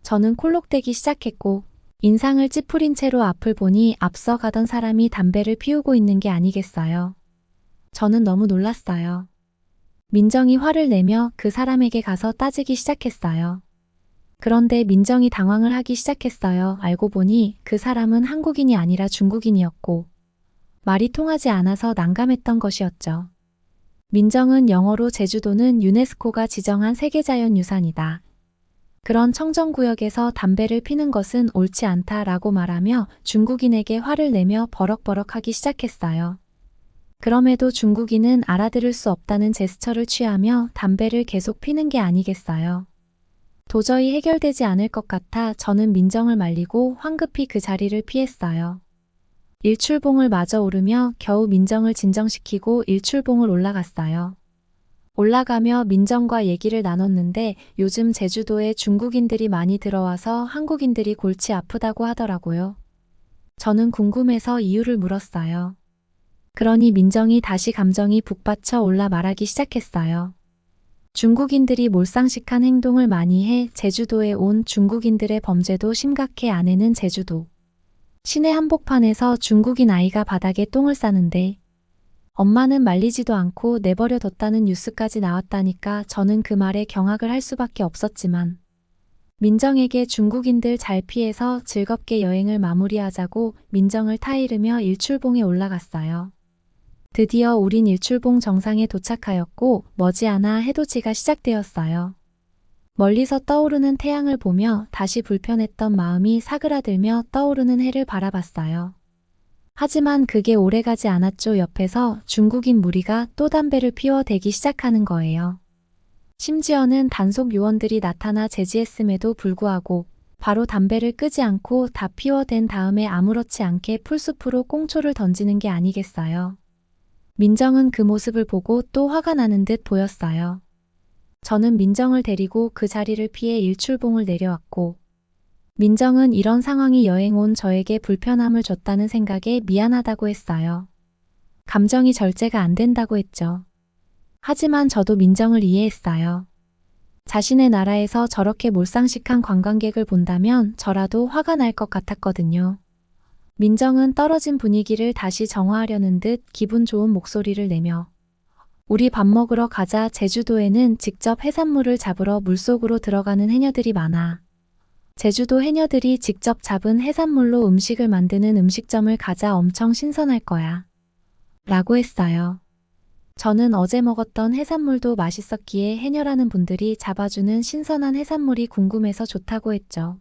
저는 콜록대기 시작했고 인상을 찌푸린 채로 앞을 보니 앞서 가던 사람이 담배를 피우고 있는 게 아니겠어요. 저는 너무 놀랐어요. 민정이 화를 내며 그 사람에게 가서 따지기 시작했어요. 그런데 민정이 당황을 하기 시작했어요. 알고 보니 그 사람은 한국인이 아니라 중국인이었고 말이 통하지 않아서 난감했던 것이었죠. 민정은 영어로 제주도는 유네스코가 지정한 세계자연유산이다. 그런 청정구역에서 담배를 피는 것은 옳지 않다라고 말하며 중국인에게 화를 내며 버럭버럭하기 시작했어요. 그럼에도 중국인은 알아들을 수 없다는 제스처를 취하며 담배를 계속 피는 게 아니겠어요. 도저히 해결되지 않을 것 같아 저는 민정을 말리고 황급히 그 자리를 피했어요. 일출봉을 마저 오르며 겨우 민정을 진정시키고 일출봉을 올라갔어요. 올라가며 민정과 얘기를 나눴는데 요즘 제주도에 중국인들이 많이 들어와서 한국인들이 골치 아프다고 하더라고요. 저는 궁금해서 이유를 물었어요. 그러니 민정이 다시 감정이 북받쳐 올라 말하기 시작했어요. 중국인들이 몰상식한 행동을 많이 해 제주도에 온 중국인들의 범죄도 심각해. 아내는 제주도 시내 한복판에서 중국인 아이가 바닥에 똥을 싸는데 엄마는 말리지도 않고 내버려 뒀다는 뉴스까지 나왔다니까 저는 그 말에 경악을 할 수밖에 없었지만 민정에게 중국인들 잘 피해서 즐겁게 여행을 마무리하자고 민정을 타이르며 일출봉에 올라갔어요. 드디어 우린 일출봉 정상에 도착하였고 머지않아 해돋이가 시작되었어요. 멀리서 떠오르는 태양을 보며 다시 불편했던 마음이 사그라들며 떠오르는 해를 바라봤어요. 하지만 그게 오래가지 않았죠. 옆에서 중국인 무리가 또 담배를 피워 대기 시작하는 거예요. 심지어는 단속 요원들이 나타나 제지했음에도 불구하고 바로 담배를 끄지 않고 다 피워댄 다음에 아무렇지 않게 풀숲으로 꽁초를 던지는 게 아니겠어요. 민정은 그 모습을 보고 또 화가 나는 듯 보였어요. 저는 민정을 데리고 그 자리를 피해 일출봉을 내려왔고, 민정은 이런 상황이 여행 온 저에게 불편함을 줬다는 생각에 미안하다고 했어요. 감정이 절제가 안 된다고 했죠. 하지만 저도 민정을 이해했어요. 자신의 나라에서 저렇게 몰상식한 관광객을 본다면 저라도 화가 날 것 같았거든요. 민정은 떨어진 분위기를 다시 정화하려는 듯 기분 좋은 목소리를 내며 우리 밥 먹으러 가자. 제주도에는 직접 해산물을 잡으러 물속으로 들어가는 해녀들이 많아. 제주도 해녀들이 직접 잡은 해산물로 음식을 만드는 음식점을 가자. 엄청 신선할 거야. 라고 했어요. 저는 어제 먹었던 해산물도 맛있었기에 해녀라는 분들이 잡아주는 신선한 해산물이 궁금해서 좋다고 했죠.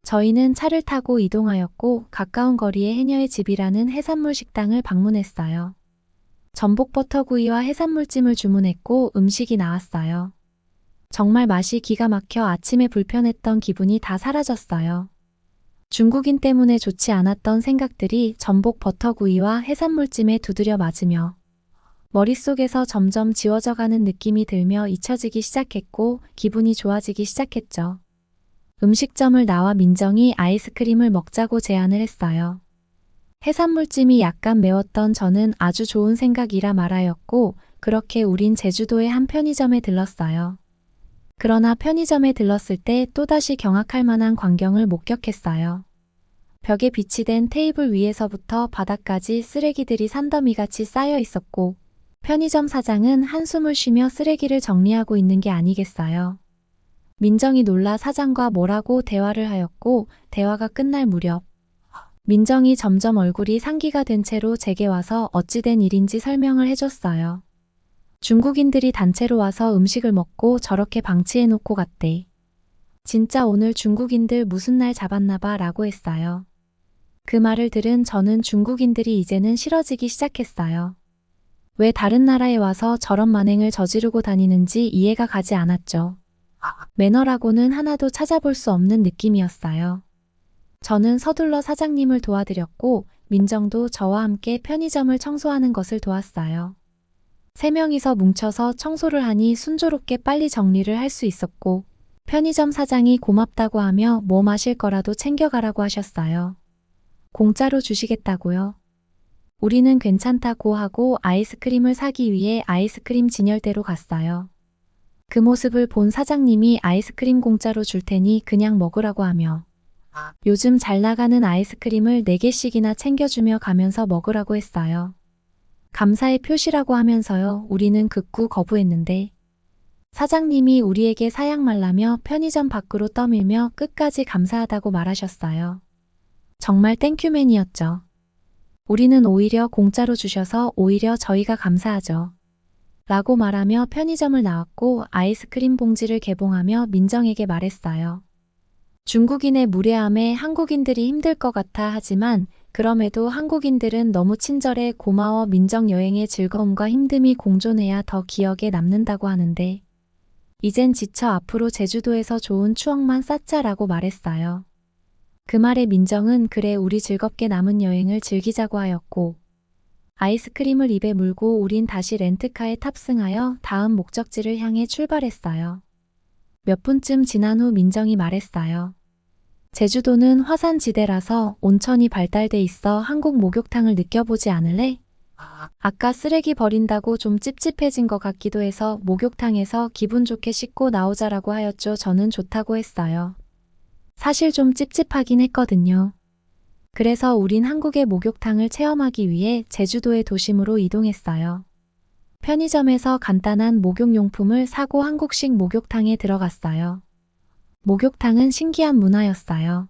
저희는 차를 타고 이동하였고 가까운 거리에 해녀의 집이라는 해산물 식당을 방문했어요. 전복버터구이와 해산물찜을 주문했고 음식이 나왔어요. 정말 맛이 기가 막혀 아침에 불편했던 기분이 다 사라졌어요. 중국인 때문에 좋지 않았던 생각들이 전복버터구이와 해산물찜에 두드려 맞으며 머릿속에서 점점 지워져가는 느낌이 들며 잊혀지기 시작했고 기분이 좋아지기 시작했죠. 음식점을 나와 민정이 아이스크림을 먹자고 제안을 했어요. 해산물찜이 약간 매웠던 저는 아주 좋은 생각이라 말하였고 그렇게 우린 제주도의 한 편의점에 들렀어요. 그러나 편의점에 들렀을 때 또다시 경악할 만한 광경을 목격했어요. 벽에 비치된 테이블 위에서부터 바닥까지 쓰레기들이 산더미같이 쌓여 있었고 편의점 사장은 한숨을 쉬며 쓰레기를 정리하고 있는 게 아니겠어요. 민정이 놀라 사장과 뭐라고 대화를 하였고 대화가 끝날 무렵 민정이 점점 얼굴이 상기가 된 채로 제게 와서 어찌된 일인지 설명을 해줬어요. 중국인들이 단체로 와서 음식을 먹고 저렇게 방치해놓고 갔대. 진짜 오늘 중국인들 무슨 날 잡았나봐 라고 했어요. 그 말을 들은 저는 중국인들이 이제는 싫어지기 시작했어요. 왜 다른 나라에 와서 저런 만행을 저지르고 다니는지 이해가 가지 않았죠. 매너라고는 하나도 찾아볼 수 없는 느낌이었어요. 저는 서둘러 사장님을 도와드렸고 민정도 저와 함께 편의점을 청소하는 것을 도왔어요. 3명이서 뭉쳐서 청소를 하니 순조롭게 빨리 정리를 할 수 있었고 편의점 사장이 고맙다고 하며 뭐 마실 거라도 챙겨가라고 하셨어요. 공짜로 주시겠다고요? 우리는 괜찮다고 하고 아이스크림을 사기 위해 아이스크림 진열대로 갔어요. 그 모습을 본 사장님이 아이스크림 공짜로 줄 테니 그냥 먹으라고 하며 요즘 잘 나가는 아이스크림을 4개씩이나 챙겨주며 가면서 먹으라고 했어요. 감사의 표시라고 하면서요. 우리는 극구 거부했는데 사장님이 우리에게 사양 말라며 편의점 밖으로 떠밀며 끝까지 감사하다고 말하셨어요. 정말 땡큐맨이었죠. 우리는 오히려 공짜로 주셔서 오히려 저희가 감사하죠. 라고 말하며 편의점을 나왔고 아이스크림 봉지를 개봉하며 민정에게 말했어요. 중국인의 무례함에 한국인들이 힘들 것 같아 하지만 그럼에도 한국인들은 너무 친절해 고마워. 민정 여행의 즐거움과 힘듦이 공존해야 더 기억에 남는다고 하는데 이젠 지쳐 앞으로 제주도에서 좋은 추억만 쌓자라고 말했어요. 그 말에 민정은 그래 우리 즐겁게 남은 여행을 즐기자고 하였고 아이스크림을 입에 물고 우린 다시 렌트카에 탑승하여 다음 목적지를 향해 출발했어요. 몇 분쯤 지난 후 민정이 말했어요. 제주도는 화산지대라서 온천이 발달돼 있어 한국 목욕탕을 느껴보지 않을래? 아까 쓰레기 버린다고 좀 찝찝해진 것 같기도 해서 목욕탕에서 기분 좋게 씻고 나오자라고 하였죠. 저는 좋다고 했어요. 사실 좀 찝찝하긴 했거든요. 그래서 우린 한국의 목욕탕을 체험하기 위해 제주도의 도심으로 이동했어요. 편의점에서 간단한 목욕용품을 사고 한국식 목욕탕에 들어갔어요. 목욕탕은 신기한 문화였어요.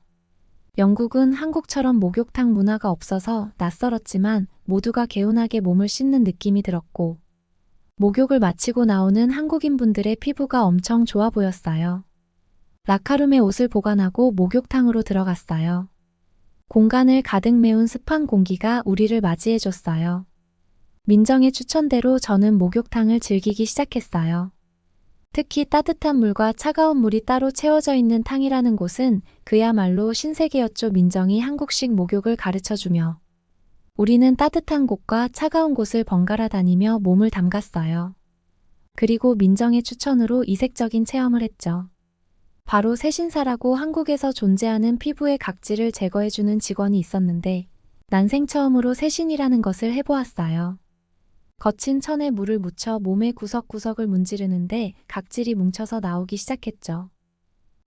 영국은 한국처럼 목욕탕 문화가 없어서 낯설었지만 모두가 개운하게 몸을 씻는 느낌이 들었고 목욕을 마치고 나오는 한국인분들의 피부가 엄청 좋아 보였어요. 라카룸에 옷을 보관하고 목욕탕으로 들어갔어요. 공간을 가득 메운 습한 공기가 우리를 맞이해줬어요. 민정의 추천대로 저는 목욕탕을 즐기기 시작했어요. 특히 따뜻한 물과 차가운 물이 따로 채워져 있는 탕이라는 곳은 그야말로 신세계였죠. 민정이 한국식 목욕을 가르쳐주며 우리는 따뜻한 곳과 차가운 곳을 번갈아 다니며 몸을 담갔어요. 그리고 민정의 추천으로 이색적인 체험을 했죠. 바로 세신사라고 한국에서 존재하는 피부의 각질을 제거해주는 직원이 있었는데 난생 처음으로 세신이라는 것을 해보았어요. 거친 천에 물을 묻혀 몸의 구석구석을 문지르는데 각질이 뭉쳐서 나오기 시작했죠.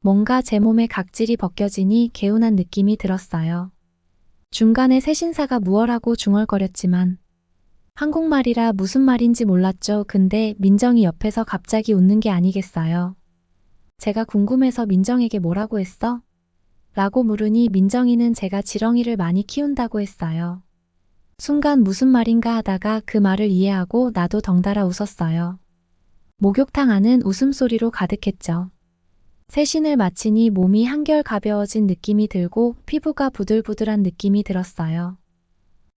뭔가 제 몸에 각질이 벗겨지니 개운한 느낌이 들었어요. 중간에 세신사가 무얼하고 중얼거렸지만 한국말이라 무슨 말인지 몰랐죠. 근데 민정이 옆에서 갑자기 웃는 게 아니겠어요. 제가 궁금해서 민정에게 뭐라고 했어? 라고 물으니 민정이는 제가 지렁이를 많이 키운다고 했어요. 순간 무슨 말인가 하다가 그 말을 이해하고 나도 덩달아 웃었어요. 목욕탕 안은 웃음소리로 가득했죠. 세신을 마치니 몸이 한결 가벼워진 느낌이 들고 피부가 부들부들한 느낌이 들었어요.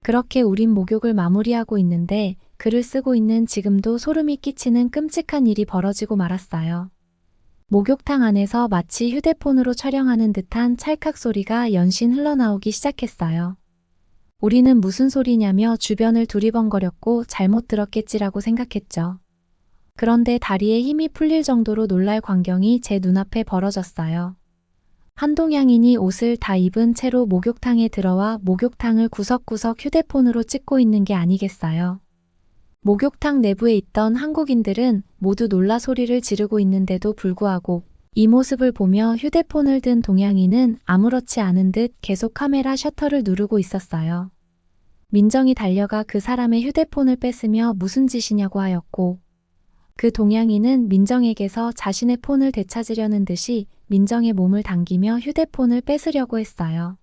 그렇게 우린 목욕을 마무리하고 있는데 글을 쓰고 있는 지금도 소름이 끼치는 끔찍한 일이 벌어지고 말았어요. 목욕탕 안에서 마치 휴대폰으로 촬영하는 듯한 찰칵 소리가 연신 흘러나오기 시작했어요. 우리는 무슨 소리냐며 주변을 두리번거렸고 잘못 들었겠지라고 생각했죠. 그런데 다리에 힘이 풀릴 정도로 놀랄 광경이 제 눈앞에 벌어졌어요. 한동양인이 옷을 다 입은 채로 목욕탕에 들어와 목욕탕을 구석구석 휴대폰으로 찍고 있는 게 아니겠어요. 목욕탕 내부에 있던 한국인들은 모두 놀라 소리를 지르고 있는데도 불구하고 이 모습을 보며 휴대폰을 든 동양인은 아무렇지 않은 듯 계속 카메라 셔터를 누르고 있었어요. 민정이 달려가 그 사람의 휴대폰을 뺏으며 무슨 짓이냐고 하였고 그 동양인은 민정에게서 자신의 폰을 되찾으려는 듯이 민정의 몸을 당기며 휴대폰을 뺏으려고 했어요.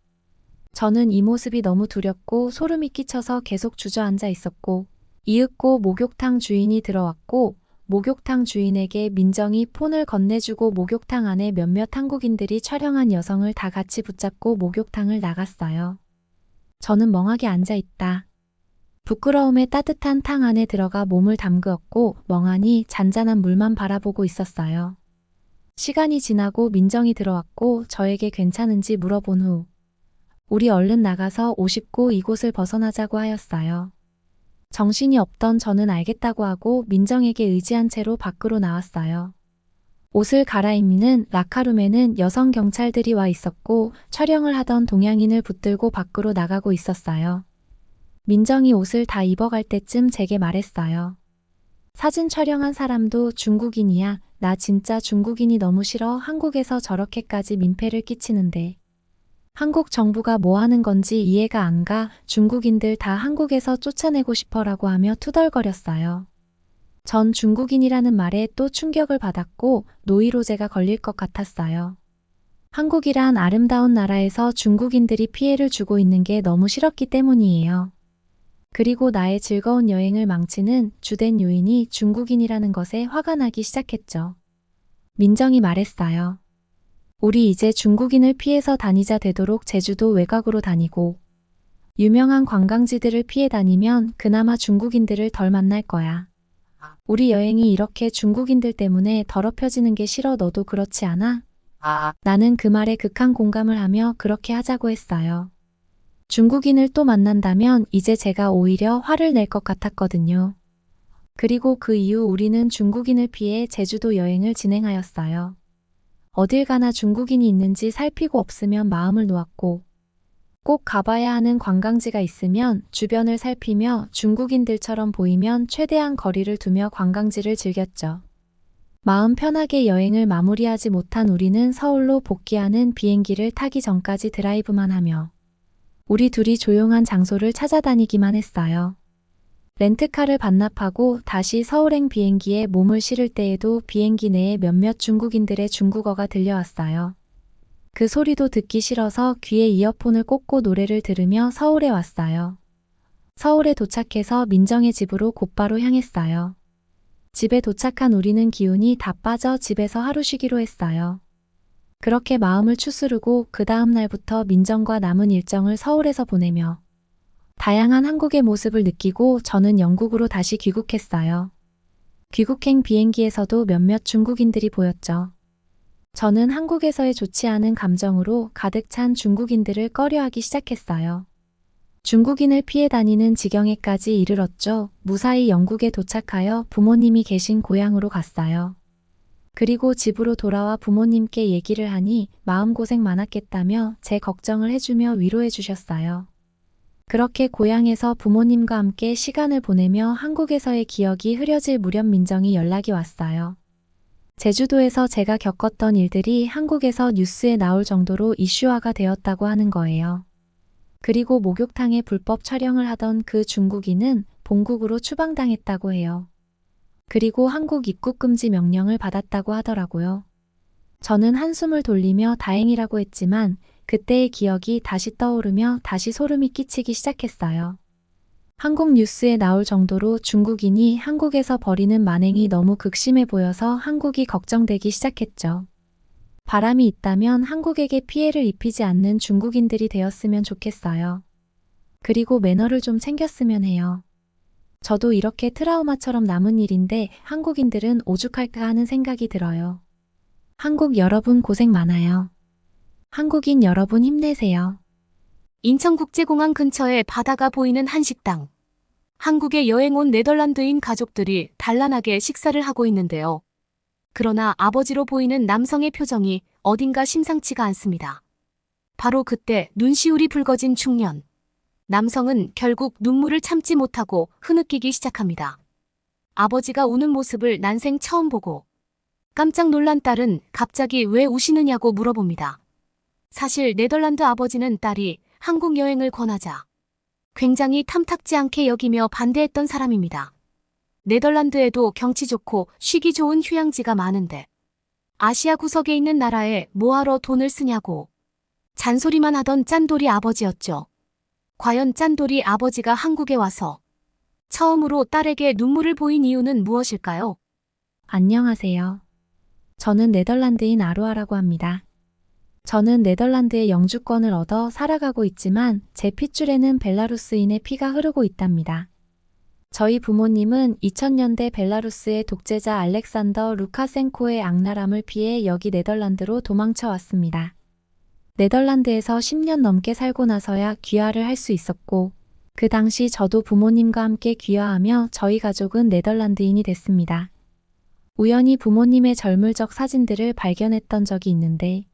저는 이 모습이 너무 두렵고 소름이 끼쳐서 계속 주저앉아 있었고 이윽고 목욕탕 주인이 들어왔고 목욕탕 주인에게 민정이 폰을 건네주고 목욕탕 안에 몇몇 한국인들이 촬영한 여성을 다 같이 붙잡고 목욕탕을 나갔어요. 저는 멍하게 앉아있다. 부끄러움에 따뜻한 탕 안에 들어가 몸을 담그었고 멍하니 잔잔한 물만 바라보고 있었어요. 시간이 지나고 민정이 들어왔고 저에게 괜찮은지 물어본 후 우리 얼른 나가서 옷 입고 이곳을 벗어나자고 하였어요. 정신이 없던 저는 알겠다고 하고 민정에게 의지한 채로 밖으로 나왔어요. 옷을 갈아입는 라카룸에는 여성 경찰들이 와 있었고 촬영을 하던 동양인을 붙들고 밖으로 나가고 있었어요. 민정이 옷을 다 입어갈 때쯤 제게 말했어요. 사진 촬영한 사람도 중국인이야. 나 진짜 중국인이 너무 싫어. 한국에서 저렇게까지 민폐를 끼치는데. 한국 정부가 뭐 하는 건지 이해가 안 가. 중국인들 다 한국에서 쫓아내고 싶어라고 하며 투덜거렸어요. 전 중국인이라는 말에 또 충격을 받았고 노이로제가 걸릴 것 같았어요. 한국이란 아름다운 나라에서 중국인들이 피해를 주고 있는 게 너무 싫었기 때문이에요. 그리고 나의 즐거운 여행을 망치는 주된 요인이 중국인이라는 것에 화가 나기 시작했죠. 민정이 말했어요. 우리 이제 중국인을 피해서 다니자. 되도록 제주도 외곽으로 다니고 유명한 관광지들을 피해 다니면 그나마 중국인들을 덜 만날 거야. 우리 여행이 이렇게 중국인들 때문에 더럽혀지는 게 싫어. 너도 그렇지 않아? 나는 그 말에 극한 공감을 하며 그렇게 하자고 했어요. 중국인을 또 만난다면 이제 제가 오히려 화를 낼 것 같았거든요. 그리고 그 이후 우리는 중국인을 피해 제주도 여행을 진행하였어요. 어딜 가나 중국인이 있는지 살피고 없으면 마음을 놓았고 꼭 가봐야 하는 관광지가 있으면 주변을 살피며 중국인들처럼 보이면 최대한 거리를 두며 관광지를 즐겼죠. 마음 편하게 여행을 마무리하지 못한 우리는 서울로 복귀하는 비행기를 타기 전까지 드라이브만 하며 우리 둘이 조용한 장소를 찾아다니기만 했어요. 렌트카를 반납하고 다시 서울행 비행기에 몸을 실을 때에도 비행기 내에 몇몇 중국인들의 중국어가 들려왔어요. 그 소리도 듣기 싫어서 귀에 이어폰을 꽂고 노래를 들으며 서울에 왔어요. 서울에 도착해서 민정의 집으로 곧바로 향했어요. 집에 도착한 우리는 기운이 다 빠져 집에서 하루 쉬기로 했어요. 그렇게 마음을 추스르고 그 다음 날부터 민정과 남은 일정을 서울에서 보내며 다양한 한국의 모습을 느끼고 저는 영국으로 다시 귀국했어요. 귀국행 비행기에서도 몇몇 중국인들이 보였죠. 저는 한국에서의 좋지 않은 감정으로 가득 찬 중국인들을 꺼려하기 시작했어요. 중국인을 피해 다니는 지경에까지 이르렀죠. 무사히 영국에 도착하여 부모님이 계신 고향으로 갔어요. 그리고 집으로 돌아와 부모님께 얘기를 하니 마음고생 많았겠다며 제 걱정을 해주며 위로해 주셨어요. 그렇게 고향에서 부모님과 함께 시간을 보내며 한국에서의 기억이 흐려질 무렵 민정이 연락이 왔어요. 제주도에서 제가 겪었던 일들이 한국에서 뉴스에 나올 정도로 이슈화가 되었다고 하는 거예요. 그리고 목욕탕에 불법 촬영을 하던 그 중국인은 본국으로 추방당했다고 해요. 그리고 한국 입국 금지 명령을 받았다고 하더라고요. 저는 한숨을 돌리며 다행이라고 했지만 그때의 기억이 다시 떠오르며 다시 소름이 끼치기 시작했어요. 한국 뉴스에 나올 정도로 중국인이 한국에서 벌이는 만행이 너무 극심해 보여서 한국이 걱정되기 시작했죠. 바람이 있다면 한국에게 피해를 입히지 않는 중국인들이 되었으면 좋겠어요. 그리고 매너를 좀 챙겼으면 해요. 저도 이렇게 트라우마처럼 남은 일인데 한국인들은 오죽할까 하는 생각이 들어요. 한국 여러분 고생 많아요. 한국인 여러분 힘내세요. 인천국제공항 근처에 바다가 보이는 한식당. 한국에 여행 온 네덜란드인 가족들이 단란하게 식사를 하고 있는데요. 그러나 아버지로 보이는 남성의 표정이 어딘가 심상치가 않습니다. 바로 그때 눈시울이 붉어진 중년. 남성은 결국 눈물을 참지 못하고 흐느끼기 시작합니다. 아버지가 우는 모습을 난생 처음 보고 깜짝 놀란 딸은 갑자기 왜 우시느냐고 물어봅니다. 사실 네덜란드 아버지는 딸이 한국 여행을 권하자 굉장히 탐탁지 않게 여기며 반대했던 사람입니다. 네덜란드에도 경치 좋고 쉬기 좋은 휴양지가 많은데 아시아 구석에 있는 나라에 뭐하러 돈을 쓰냐고 잔소리만 하던 짠돌이 아버지였죠. 과연 짠돌이 아버지가 한국에 와서 처음으로 딸에게 눈물을 보인 이유는 무엇일까요? 안녕하세요. 저는 네덜란드인 아로아라고 합니다. 저는 네덜란드의 영주권을 얻어 살아가고 있지만 제 핏줄에는 벨라루스인의 피가 흐르고 있답니다. 저희 부모님은 2000년대 벨라루스의 독재자 알렉산더 루카센코의 악랄함을 피해 여기 네덜란드로 도망쳐 왔습니다. 네덜란드에서 10년 넘게 살고 나서야 귀화를 할 수 있었고 그 당시 저도 부모님과 함께 귀화하며 저희 가족은 네덜란드인이 됐습니다. 우연히 부모님의 젊을 적 사진들을 발견했던 적이 있는데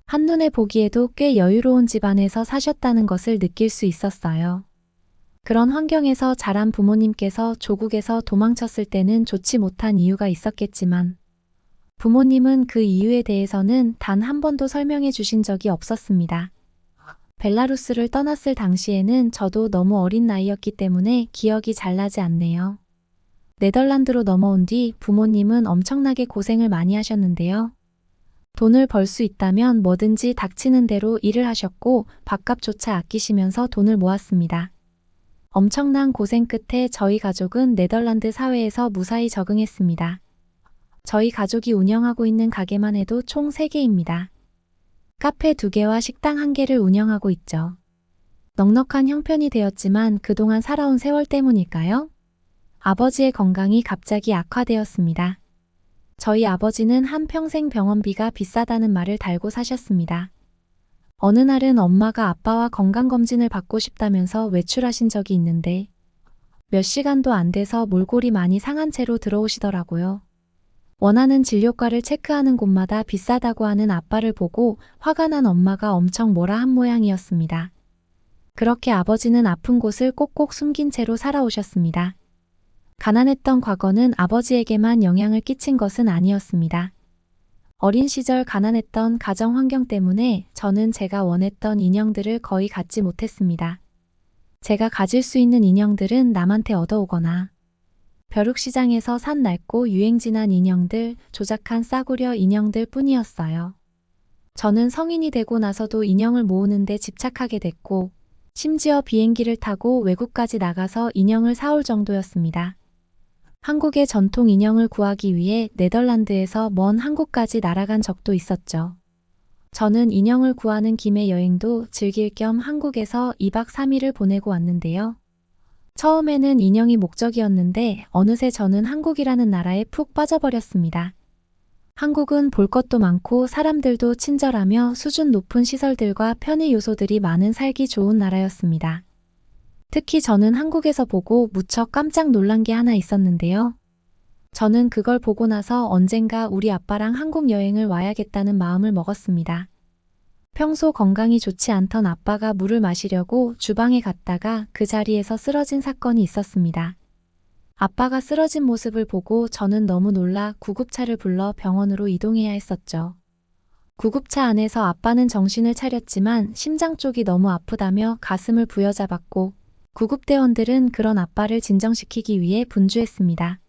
한눈에 보기에도 꽤 여유로운 집안에서 사셨다는 것을 느낄 수 있었어요. 그런 환경에서 자란 부모님께서 조국에서 도망쳤을 때는 좋지 못한 이유가 있었겠지만 부모님은 그 이유에 대해서는 단 한 번도 설명해 주신 적이 없었습니다. 벨라루스를 떠났을 당시에는 저도 너무 어린 나이였기 때문에 기억이 잘 나지 않네요. 네덜란드로 넘어온 뒤 부모님은 엄청나게 고생을 많이 하셨는데요. 돈을 벌 수 있다면 뭐든지 닥치는 대로 일을 하셨고 밥값조차 아끼시면서 돈을 모았습니다. 엄청난 고생 끝에 저희 가족은 네덜란드 사회에서 무사히 적응했습니다. 저희 가족이 운영하고 있는 가게만 해도 총 3개입니다. 카페 2개와 식당 1개를 운영하고 있죠. 넉넉한 형편이 되었지만 그동안 살아온 세월 때문일까요? 아버지의 건강이 갑자기 악화되었습니다. 저희 아버지는 한평생 병원비가 비싸다는 말을 달고 사셨습니다. 어느 날은 엄마가 아빠와 건강검진을 받고 싶다면서 외출하신 적이 있는데 몇 시간도 안 돼서 몰골이 많이 상한 채로 들어오시더라고요. 원하는 진료과를 체크하는 곳마다 비싸다고 하는 아빠를 보고 화가 난 엄마가 엄청 뭐라 한 모양이었습니다. 그렇게 아버지는 아픈 곳을 꼭꼭 숨긴 채로 살아오셨습니다. 가난했던 과거는 아버지에게만 영향을 끼친 것은 아니었습니다. 어린 시절 가난했던 가정 환경 때문에 저는 제가 원했던 인형들을 거의 갖지 못했습니다. 제가 가질 수 있는 인형들은 남한테 얻어오거나 벼룩시장에서 산 낡고 유행지난 인형들, 조작한 싸구려 인형들 뿐이었어요. 저는 성인이 되고 나서도 인형을 모으는데 집착하게 됐고 심지어 비행기를 타고 외국까지 나가서 인형을 사올 정도였습니다. 한국의 전통 인형을 구하기 위해 네덜란드에서 먼 한국까지 날아간 적도 있었죠. 저는 인형을 구하는 김에 여행도 즐길 겸 한국에서 2박 3일을 보내고 왔는데요. 처음에는 인형이 목적이었는데 어느새 저는 한국이라는 나라에 푹 빠져버렸습니다. 한국은 볼 것도 많고 사람들도 친절하며 수준 높은 시설들과 편의 요소들이 많은 살기 좋은 나라였습니다. 특히 저는 한국에서 보고 무척 깜짝 놀란 게 하나 있었는데요. 저는 그걸 보고 나서 언젠가 우리 아빠랑 한국 여행을 와야겠다는 마음을 먹었습니다. 평소 건강이 좋지 않던 아빠가 물을 마시려고 주방에 갔다가 그 자리에서 쓰러진 사건이 있었습니다. 아빠가 쓰러진 모습을 보고 저는 너무 놀라 구급차를 불러 병원으로 이동해야 했었죠. 구급차 안에서 아빠는 정신을 차렸지만 심장 쪽이 너무 아프다며 가슴을 부여잡았고 구급대원들은 그런 아빠를 진정시키기 위해 분주했습니다.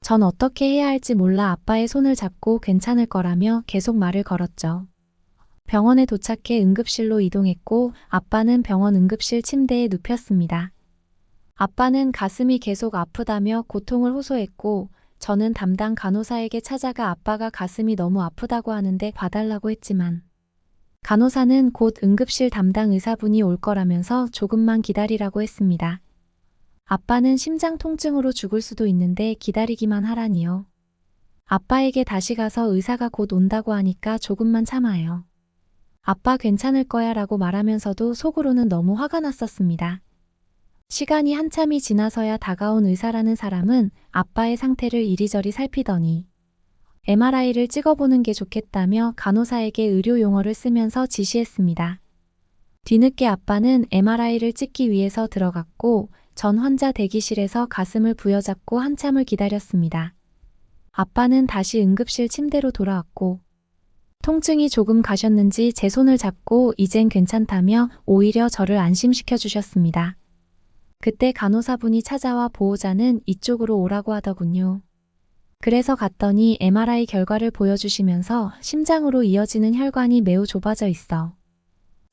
전 어떻게 해야 할지 몰라 아빠의 손을 잡고 괜찮을 거라며 계속 말을 걸었죠. 병원에 도착해 응급실로 이동했고 아빠는 병원 응급실 침대에 눕혔습니다. 아빠는 가슴이 계속 아프다며 고통을 호소했고 저는 담당 간호사에게 찾아가 아빠가 가슴이 너무 아프다고 하는데 봐달라고 했지만 간호사는 곧 응급실 담당 의사분이 올 거라면서 조금만 기다리라고 했습니다. 아빠는 심장 통증으로 죽을 수도 있는데 기다리기만 하라니요. 아빠에게 다시 가서 의사가 곧 온다고 하니까 조금만 참아요. 아빠 괜찮을 거야 라고 말하면서도 속으로는 너무 화가 났었습니다. 시간이 한참이 지나서야 다가온 의사라는 사람은 아빠의 상태를 이리저리 살피더니 MRI를 찍어보는 게 좋겠다며 간호사에게 의료 용어를 쓰면서 지시했습니다. 뒤늦게 아빠는 MRI를 찍기 위해서 들어갔고 전 환자 대기실에서 가슴을 부여잡고 한참을 기다렸습니다. 아빠는 다시 응급실 침대로 돌아왔고 통증이 조금 가셨는지 제 손을 잡고 이젠 괜찮다며 오히려 저를 안심시켜 주셨습니다. 그때 간호사분이 찾아와 보호자는 이쪽으로 오라고 하더군요. 그래서 갔더니 MRI 결과를 보여주시면서 심장으로 이어지는 혈관이 매우 좁아져 있어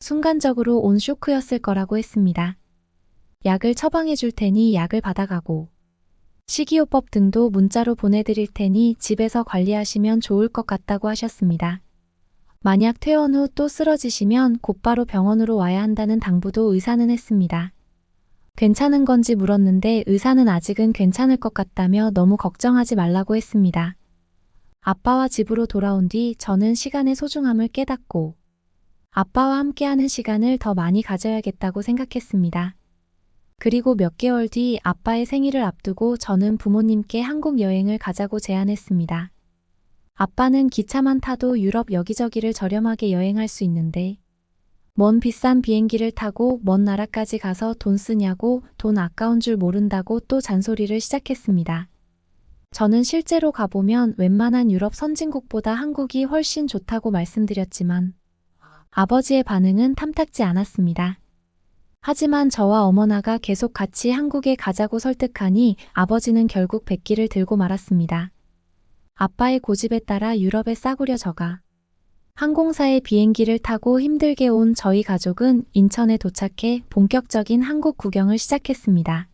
순간적으로 온 쇼크였을 거라고 했습니다. 약을 처방해 줄 테니 약을 받아가고 식이요법 등도 문자로 보내드릴 테니 집에서 관리하시면 좋을 것 같다고 하셨습니다. 만약 퇴원 후 또 쓰러지시면 곧바로 병원으로 와야 한다는 당부도 의사는 했습니다. 괜찮은 건지 물었는데 의사는 아직은 괜찮을 것 같다며 너무 걱정하지 말라고 했습니다. 아빠와 집으로 돌아온 뒤 저는 시간의 소중함을 깨닫고 아빠와 함께하는 시간을 더 많이 가져야겠다고 생각했습니다. 그리고 몇 개월 뒤 아빠의 생일을 앞두고 저는 부모님께 한국 여행을 가자고 제안했습니다. 아빠는 기차만 타도 유럽 여기저기를 저렴하게 여행할 수 있는데 먼 비싼 비행기를 타고 먼 나라까지 가서 돈 쓰냐고 돈 아까운 줄 모른다고 또 잔소리를 시작했습니다. 저는 실제로 가보면 웬만한 유럽 선진국보다 한국이 훨씬 좋다고 말씀드렸지만 아버지의 반응은 탐탁지 않았습니다. 하지만 저와 어머나가 계속 같이 한국에 가자고 설득하니 아버지는 결국 백기를 들고 말았습니다. 아빠의 고집에 따라 유럽에 싸구려 저가 항공사의 비행기를 타고 힘들게 온 저희 가족은 인천에 도착해 본격적인 한국 구경을 시작했습니다.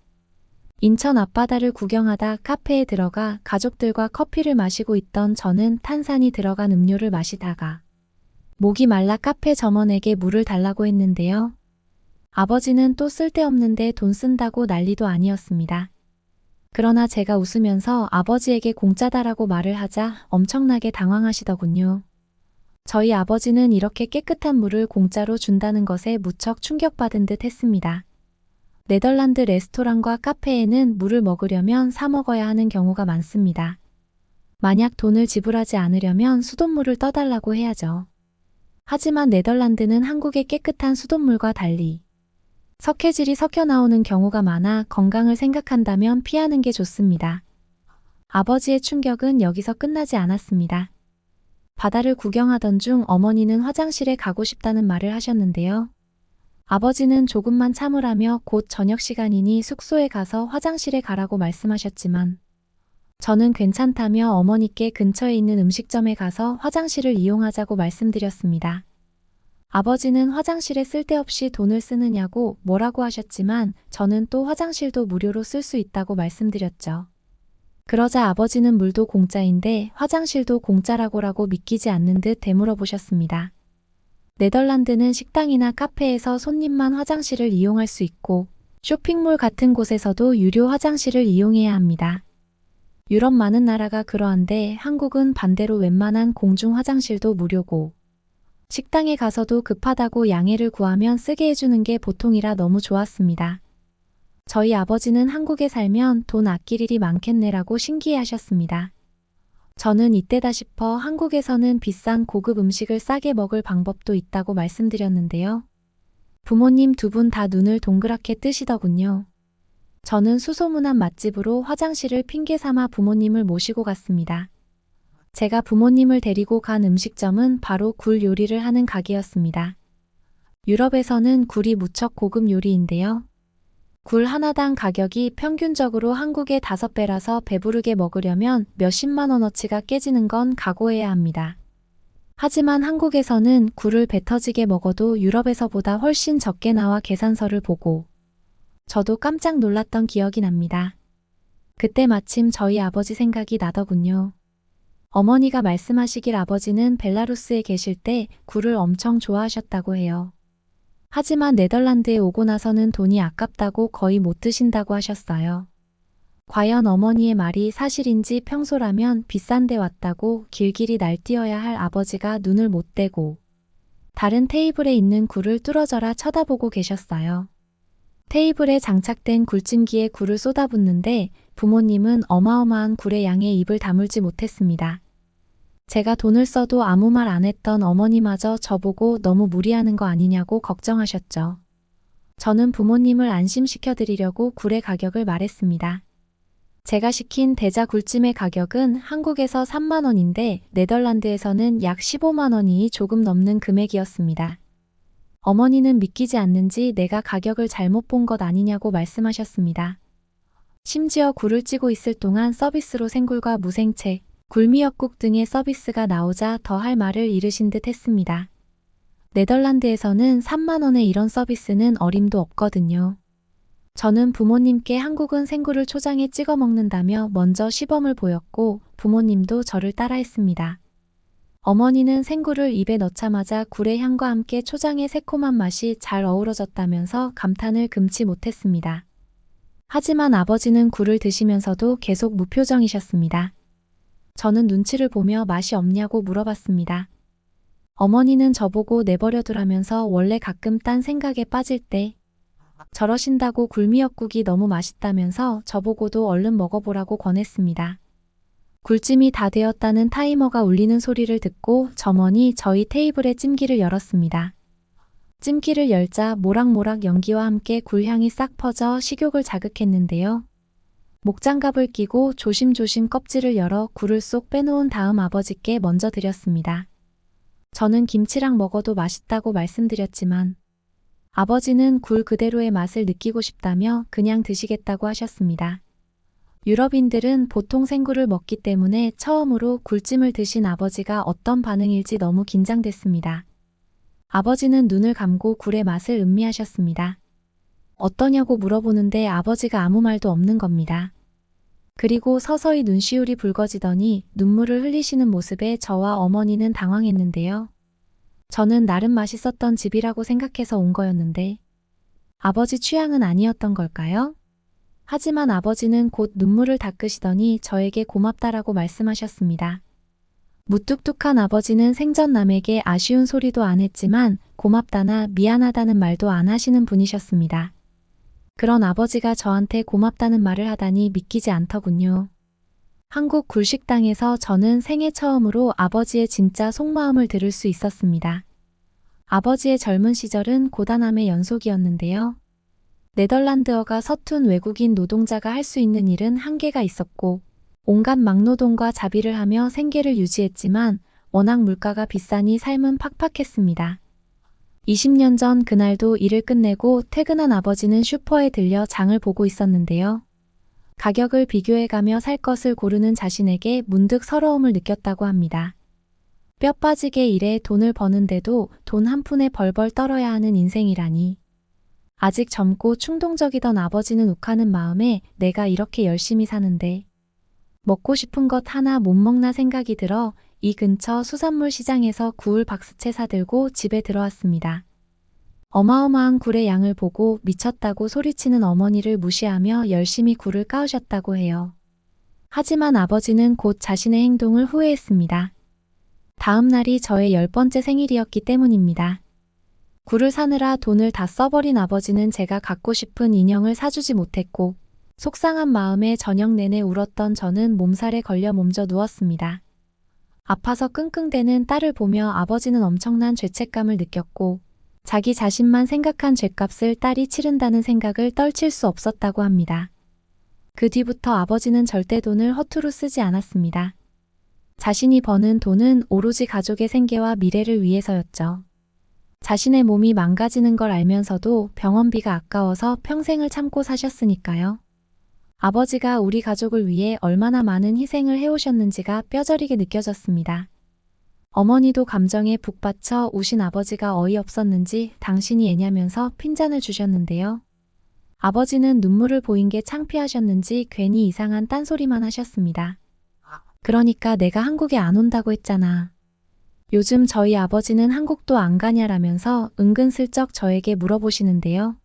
인천 앞바다를 구경하다 카페에 들어가 가족들과 커피를 마시고 있던 저는 탄산이 들어간 음료를 마시다가 목이 말라 카페 점원에게 물을 달라고 했는데요. 아버지는 또 쓸데없는데 돈 쓴다고 난리도 아니었습니다. 그러나 제가 웃으면서 아버지에게 공짜다라고 말을 하자 엄청나게 당황하시더군요. 저희 아버지는 이렇게 깨끗한 물을 공짜로 준다는 것에 무척 충격받은 듯 했습니다. 네덜란드 레스토랑과 카페에는 물을 먹으려면 사 먹어야 하는 경우가 많습니다. 만약 돈을 지불하지 않으려면 수돗물을 떠달라고 해야죠. 하지만 네덜란드는 한국의 깨끗한 수돗물과 달리 석회질이 섞여 나오는 경우가 많아 건강을 생각한다면 피하는 게 좋습니다. 아버지의 충격은 여기서 끝나지 않았습니다. 바다를 구경하던 중 어머니는 화장실에 가고 싶다는 말을 하셨는데요. 아버지는 조금만 참으라며 곧 저녁 시간이니 숙소에 가서 화장실에 가라고 말씀하셨지만 저는 괜찮다며 어머니께 근처에 있는 음식점에 가서 화장실을 이용하자고 말씀드렸습니다. 아버지는 화장실에 쓸데없이 돈을 쓰느냐고 뭐라고 하셨지만 저는 또 화장실도 무료로 쓸 수 있다고 말씀드렸죠. 그러자 아버지는 물도 공짜인데 화장실도 공짜라고라고 믿기지 않는 듯 되물어 보셨습니다. 네덜란드는 식당이나 카페에서 손님만 화장실을 이용할 수 있고 쇼핑몰 같은 곳에서도 유료 화장실을 이용해야 합니다. 유럽 많은 나라가 그러한데 한국은 반대로 웬만한 공중 화장실도 무료고 식당에 가서도 급하다고 양해를 구하면 쓰게 해주는 게 보통이라 너무 좋았습니다. 저희 아버지는 한국에 살면 돈 아낄 일이 많겠네라고 신기해 하셨습니다. 저는 이때다 싶어 한국에서는 비싼 고급 음식을 싸게 먹을 방법도 있다고 말씀드렸는데요. 부모님 두 분 다 눈을 동그랗게 뜨시더군요. 저는 수소문한 맛집으로 화장실을 핑계 삼아 부모님을 모시고 갔습니다. 제가 부모님을 데리고 간 음식점은 바로 굴 요리를 하는 가게였습니다. 유럽에서는 굴이 무척 고급 요리인데요. 굴 하나당 가격이 평균적으로 한국의 5배라서 배부르게 먹으려면 몇십만 원어치가 깨지는 건 각오해야 합니다. 하지만 한국에서는 굴을 배 터지게 먹어도 유럽에서보다 훨씬 적게 나와 계산서를 보고 저도 깜짝 놀랐던 기억이 납니다. 그때 마침 저희 아버지 생각이 나더군요. 어머니가 말씀하시길 아버지는 벨라루스에 계실 때 굴을 엄청 좋아하셨다고 해요. 하지만 네덜란드에 오고 나서는 돈이 아깝다고 거의 못 드신다고 하셨어요. 과연 어머니의 말이 사실인지 평소라면 비싼 데 왔다고 길길이 날뛰어야 할 아버지가 눈을 못 떼고 다른 테이블에 있는 굴을 뚫어져라 쳐다보고 계셨어요. 테이블에 장착된 굴찜기에 굴을 쏟아붓는데 부모님은 어마어마한 굴의 양에 입을 다물지 못했습니다. 제가 돈을 써도 아무 말 안 했던 어머니마저 저보고 너무 무리하는 거 아니냐고 걱정하셨죠. 저는 부모님을 안심시켜드리려고 굴의 가격을 말했습니다. 제가 시킨 대자 굴찜의 가격은 한국에서 3만 원인데 네덜란드에서는 약 15만 원이 조금 넘는 금액이었습니다. 어머니는 믿기지 않는지 내가 가격을 잘못 본 것 아니냐고 말씀하셨습니다. 심지어 굴을 찌고 있을 동안 서비스로 생굴과 무생채, 굴미역국 등의 서비스가 나오자 더 할 말을 잃으신 듯 했습니다. 네덜란드에서는 3만 원의 이런 서비스는 어림도 없거든요. 저는 부모님께 한국은 생굴을 초장에 찍어 먹는다며 먼저 시범을 보였고 부모님도 저를 따라했습니다. 어머니는 생굴을 입에 넣자마자 굴의 향과 함께 초장의 새콤한 맛이 잘 어우러졌다면서 감탄을 금치 못했습니다. 하지만 아버지는 굴을 드시면서도 계속 무표정이셨습니다. 저는 눈치를 보며 맛이 없냐고 물어봤습니다. 어머니는 저보고 내버려두라면서 원래 가끔 딴 생각에 빠질 때 저러신다고 굴미역국이 너무 맛있다면서 저보고도 얼른 먹어보라고 권했습니다. 굴찜이 다 되었다는 타이머가 울리는 소리를 듣고 점원이 저희 테이블의 찜기를 열었습니다. 찜기를 열자 모락모락 연기와 함께 굴향이 싹 퍼져 식욕을 자극했는데요. 목장갑을 끼고 조심조심 껍질을 열어 굴을 쏙 빼놓은 다음 아버지께 먼저 드렸습니다. 저는 김치랑 먹어도 맛있다고 말씀드렸지만 아버지는 굴 그대로의 맛을 느끼고 싶다며 그냥 드시겠다고 하셨습니다. 유럽인들은 보통 생굴을 먹기 때문에 처음으로 굴찜을 드신 아버지가 어떤 반응일지 너무 긴장됐습니다. 아버지는 눈을 감고 굴의 맛을 음미하셨습니다. 어떠냐고 물어보는데 아버지가 아무 말도 없는 겁니다. 그리고 서서히 눈시울이 붉어지더니 눈물을 흘리시는 모습에 저와 어머니는 당황했는데요. 저는 나름 맛있었던 집이라고 생각해서 온 거였는데 아버지 취향은 아니었던 걸까요? 하지만 아버지는 곧 눈물을 닦으시더니 저에게 고맙다라고 말씀하셨습니다. 무뚝뚝한 아버지는 생전 남에게 아쉬운 소리도 안 했지만 고맙다나 미안하다는 말도 안 하시는 분이셨습니다. 그런 아버지가 저한테 고맙다는 말을 하다니 믿기지 않더군요. 한국 굴식당에서 저는 생애 처음으로 아버지의 진짜 속마음을 들을 수 있었습니다. 아버지의 젊은 시절은 고단함의 연속이었는데요. 네덜란드어가 서툰 외국인 노동자가 할 수 있는 일은 한계가 있었고 온갖 막노동과 자비를 하며 생계를 유지했지만 워낙 물가가 비싸니 삶은 팍팍했습니다. 20년 전 그날도 일을 끝내고 퇴근한 아버지는 슈퍼에 들려 장을 보고 있었는데요. 가격을 비교해가며 살 것을 고르는 자신에게 문득 서러움을 느꼈다고 합니다. 뼈 빠지게 일해 돈을 버는데도 돈 한 푼에 벌벌 떨어야 하는 인생이라니. 아직 젊고 충동적이던 아버지는 욱하는 마음에 내가 이렇게 열심히 사는데 먹고 싶은 것 하나 못 먹나 생각이 들어 이 근처 수산물 시장에서 구울 박스채 사들고 집에 들어왔습니다. 어마어마한 굴의 양을 보고 미쳤다고 소리치는 어머니를 무시하며 열심히 굴을 까으셨다고 해요. 하지만 아버지는 곧 자신의 행동을 후회했습니다. 다음 날이 저의 10번째 생일이었기 때문입니다. 굴을 사느라 돈을 다 써버린 아버지는 제가 갖고 싶은 인형을 사주지 못했고, 속상한 마음에 저녁 내내 울었던 저는 몸살에 걸려 몸져 누웠습니다. 아파서 끙끙대는 딸을 보며 아버지는 엄청난 죄책감을 느꼈고, 자기 자신만 생각한 죗값을 딸이 치른다는 생각을 떨칠 수 없었다고 합니다. 그 뒤부터 아버지는 절대 돈을 허투루 쓰지 않았습니다. 자신이 버는 돈은 오로지 가족의 생계와 미래를 위해서였죠. 자신의 몸이 망가지는 걸 알면서도 병원비가 아까워서 평생을 참고 사셨으니까요. 아버지가 우리 가족을 위해 얼마나 많은 희생을 해오셨는지가 뼈저리게 느껴졌습니다. 어머니도 감정에 북받쳐 우신 아버지가 어이없었는지 당신이 애냐면서 핀잔을 주셨는데요. 아버지는 눈물을 보인 게 창피하셨는지 괜히 이상한 딴소리만 하셨습니다. 그러니까 내가 한국에 안 온다고 했잖아. 요즘 저희 아버지는 한국도 안 가냐라면서 은근슬쩍 저에게 물어보시는데요.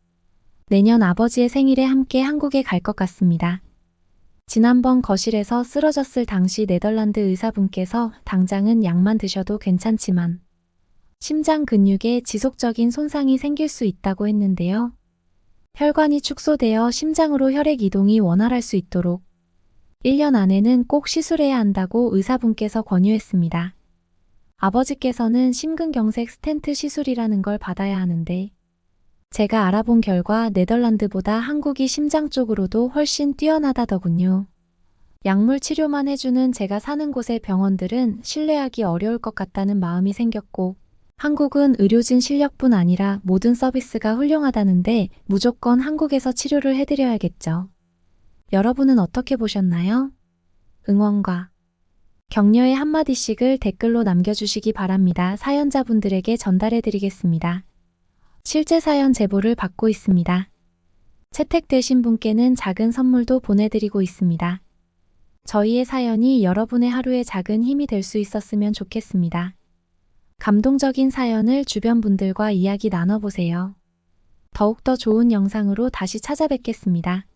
내년 아버지의 생일에 함께 한국에 갈 것 같습니다. 지난번 거실에서 쓰러졌을 당시 네덜란드 의사분께서 당장은 약만 드셔도 괜찮지만 심장 근육에 지속적인 손상이 생길 수 있다고 했는데요. 혈관이 축소되어 심장으로 혈액 이동이 원활할 수 있도록 1년 안에는 꼭 시술해야 한다고 의사분께서 권유했습니다. 아버지께서는 심근경색 스텐트 시술이라는 걸 받아야 하는데 제가 알아본 결과 네덜란드보다 한국이 심장 쪽으로도 훨씬 뛰어나다더군요. 약물 치료만 해주는 제가 사는 곳의 병원들은 신뢰하기 어려울 것 같다는 마음이 생겼고 한국은 의료진 실력뿐 아니라 모든 서비스가 훌륭하다는데 무조건 한국에서 치료를 해드려야겠죠. 여러분은 어떻게 보셨나요? 응원과 격려의 한마디씩을 댓글로 남겨주시기 바랍니다. 사연자분들에게 전달해드리겠습니다. 실제 사연 제보를 받고 있습니다. 채택되신 분께는 작은 선물도 보내드리고 있습니다. 저희의 사연이 여러분의 하루에 작은 힘이 될 수 있었으면 좋겠습니다. 감동적인 사연을 주변 분들과 이야기 나눠보세요. 더욱더 좋은 영상으로 다시 찾아뵙겠습니다.